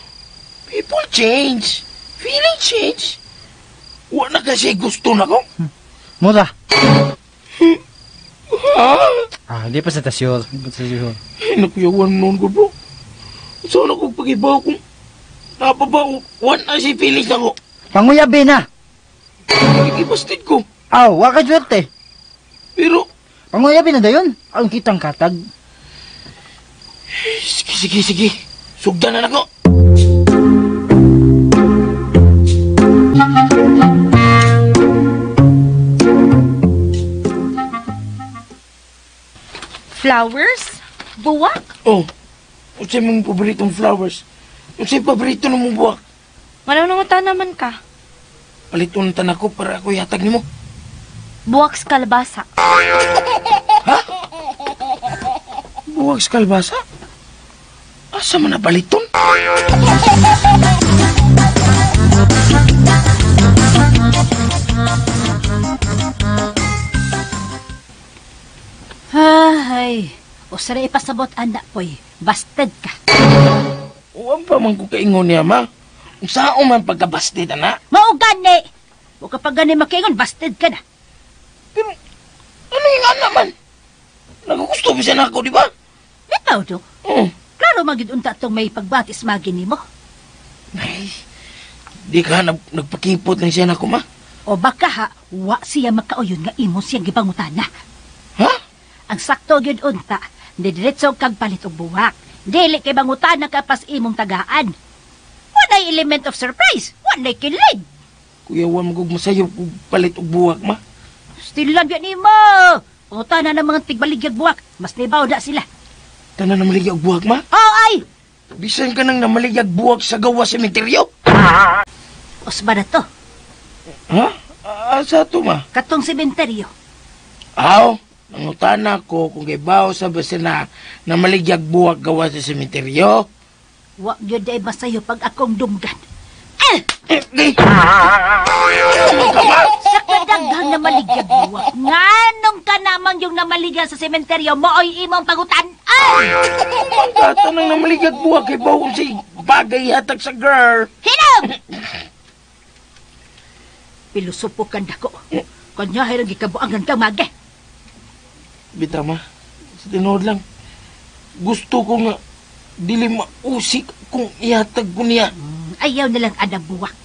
People change. Feeling change? Wala kasi gusto na ko. Mura. Ha? Di pa sa tasyor. Di pa sa tasyor. Ay, nakuyawan noon ko, bro. Saan ako pag-ibaw kung napabaw? Wala si feelings na ko. Panguyabi na. Nagibastid ko. Aw, waka swerte. Pero, Panguyabi na dayon. Ang kitang katag. sige. Sugdan na ako. Flowers? Buwak? Oh, unsay mong paboritong flowers? Unsay paborito ng mong buwak? Manunungutan naman ka. Paliton ng tanak ko para ako yatag nimo. Buwak sa kalabasa. Buwak sa kalbasa? Asa man na paliton? Ay, usa ra ipasabot anak poy. Busted ka. Uwan pa man ko kaingon niya, ma. Kung saan man pagkabastid, anak. Mao gani. O kapag gani makiingon, busted ka na. Pero, ano yung anak man? Nagugusto ba siya na ako, di ba? Bitaw do. Oh. Klaro magid unta tong may pagbatis magini mo. Ay, di ka nagpakipot lang siya na ako, ma. O baka ha, wa siya makauyon nga imo siyang gipangutana. Ha? Ang sakto gyud unta, didiretso kag palit og buwak. Dili kay bangutana ka pas imong tagaan. Walay element of surprise, walay kilig. Kuya, huwag magug masayo kung palit og buwak, ma. Still lang yan nimo. Utana ng mga tigbaligyag buwak, mas nibaw da sila. Tanan na maligya og buwak, ma. Oh ay, Bisan ka nang namaligyag buwak sa gawa sementeryo. usba na to, Ha? Asa to, ma? katong sementeryo. Aw, nangutana ko kung gibaw sa base na namaligyag buwak gawa sa sementeryo. Wa gyud day masayo pag akong dumgan. Sa kadaghang na maligyag buwak, nganong ka namang yung namaligya sa sementeryo mo oy imong pagutan. Tata nang namaligyag buwak gibaw si bagay hatag sa girl. Hinom! Pilusupukan dako. Kanya hirang gikabuangan kang mage. Bita, ma. Sa tinood lang. Gusto ko nga dili mausik kung ihatag ko niya. Ayaw nilang anang buwak.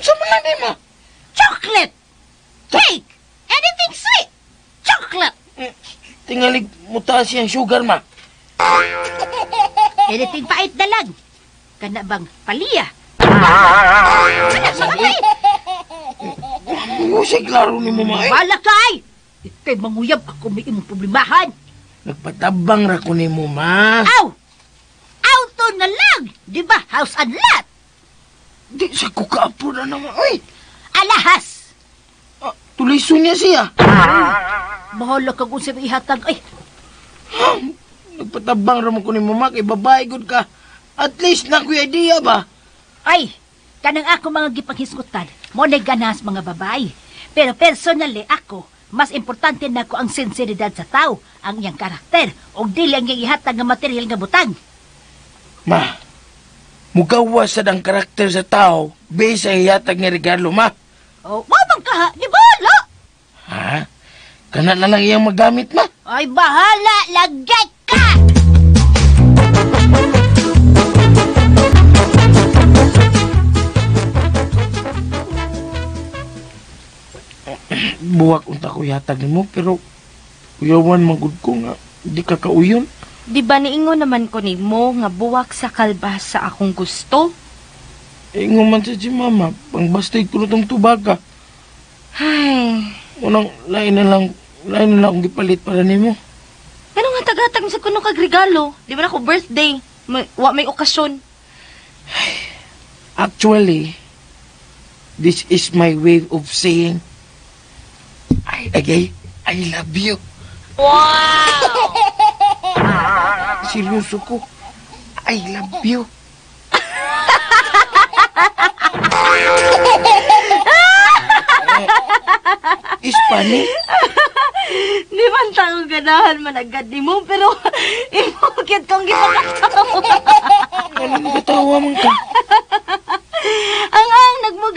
Sa man lang, ma. Chocolate! Cake! Anything sweet! Chocolate! Tingalig mutaas yung sugar, ma. Anything pait na lang. Kana bang paliya? Kana sa kamay! Usik klaro ni mo, ma. Wala kay! Ikay manguyab ako may imong problemahan. Nagpatabang ra ko ni mo, ma. Aw! Auto na lang! Di ba house and lot? Di sa kukapo na naman. Uy! Alahas! Tuliso niya siya. Bahala kang unsay ihatag. Ay, Nagpatabang ra mo ko ni mo, ma. Kay babae gud ka. At least na kuya idea ba? ay! Kanang ako mga gipanghisgutan, mo na ganas mga babae. Pero personally ako, mas importante na ko ang sinseridad sa tao, ang iyang karakter, o dili ang iyang ihatag nga material nga butang. Ma, mugawa sa ang karakter sa tao, base sa ihatag nga regalo, ma. O, wabang ka ha, di bahala! Ha? Kana na lang iyang magamit, ma. Ay, bahala! Lagay ka! Buwak unta ko ihatag ni mo, pero uyawan magud ko nga, di ka kauyon. Di ba niingon naman ko ni mo nga buwak sa kalbasa akong gusto? Ingon man sa si mama, pangbastay ko na itong tubaga. Ay, Unang lain na lang akong gipalit para ni mo. ano nga tagatag sa kuno kag regalo? Di ba na ako birthday? May okasyon. Actually, this is my way of saying, I love you. Wow! Seryoso ko, I love you. Hispanic? Di man taong ganahan managad ni mo, pero imukit kong gipakatawa. Anong katawa man ka? Ang nagmug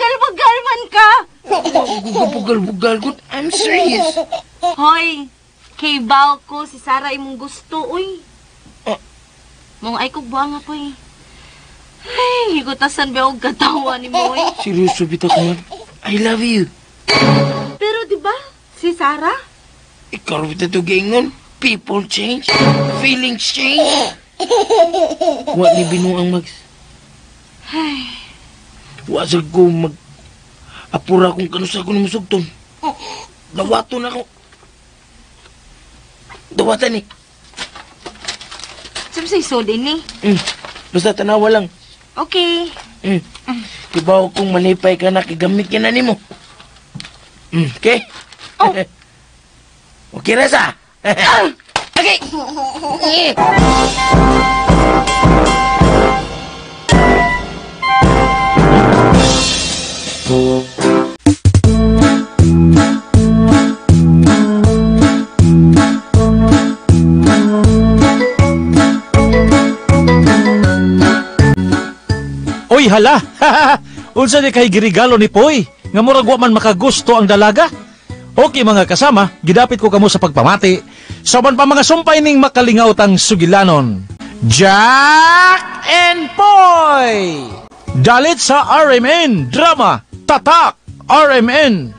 bugal-bugal good. I'm serious. Hoy, kay Bao ko si Sarah imong gusto, uy. Mong ay kog buanga po eh. Ay, higutasan ba og katawa ni mo eh. Seryoso bitaw ko man. I love you. Pero di ba si Sarah? Ikaw bitaw to gingon. People change. Feelings change. Wa ni binuang Mags. Ay, Wa sa ko mag... Apura kung kanusa ko ni musugton. Dawaton ako. Dawatan eh. sabi sa isod ini. Basta tanawa lang. Okay. Kibaw kung manipay ka na, kigamit ka na ni mo. Okay? Oh. Okay, Reza? Okay! Oy, hala! Unsa di kay girigalo ni Poy? Nga murag wa man makagusto ang dalaga? Okay mga kasama, gidapit ko kamo sa pagpamati. Saban pa mga sumpay ning makalingaw tang sugilanon. Jack and Poy! Dalit sa RMN Drama, Tatak RMN.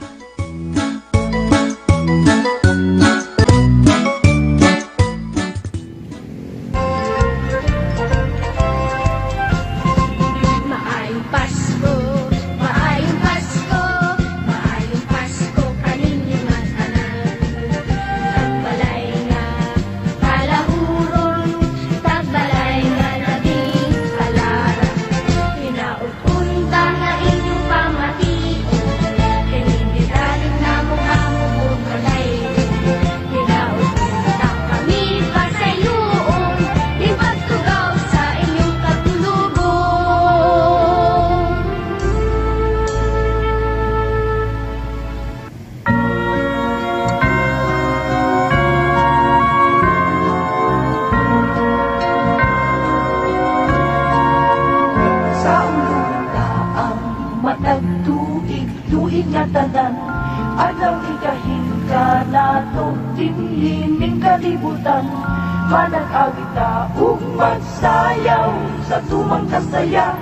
Manag-awit na magsayaw sa tumang kasaya.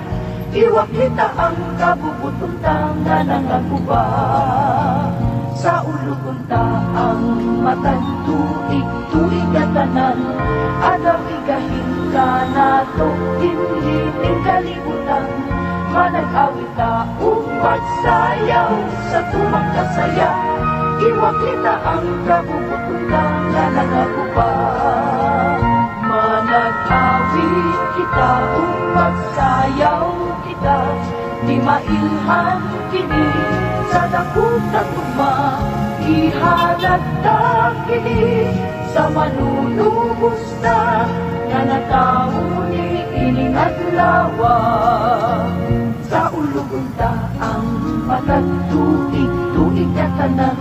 Iwak kita ang kabubutuntang na nangakuba. Sa ulugunta ang matagtuig-tuig na tanan. Adaw igahin ka na to dinlining kalibutan. Manag-awit na magsayaw sa tumang kasaya. Iwak kita ang kabubutuntang na nangakuba. Manag-awit kita, magsayaw kita, di mailhan kini sa dakong katuma. Ihalagta kini sa manunubos na nanataw ni ining adlawa. Sa ulugunta ang matagtuig-tuig na tanan.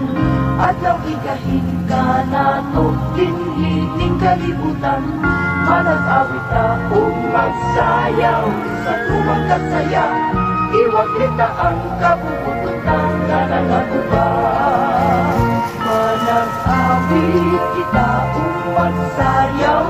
Adlaw igahin ka na to dinlining kalibutan. Manag-awit na magsayaw sa tumang kasaya. Iwag kita ang kabubututan na nangakuba. Manag-awit kita magsayaw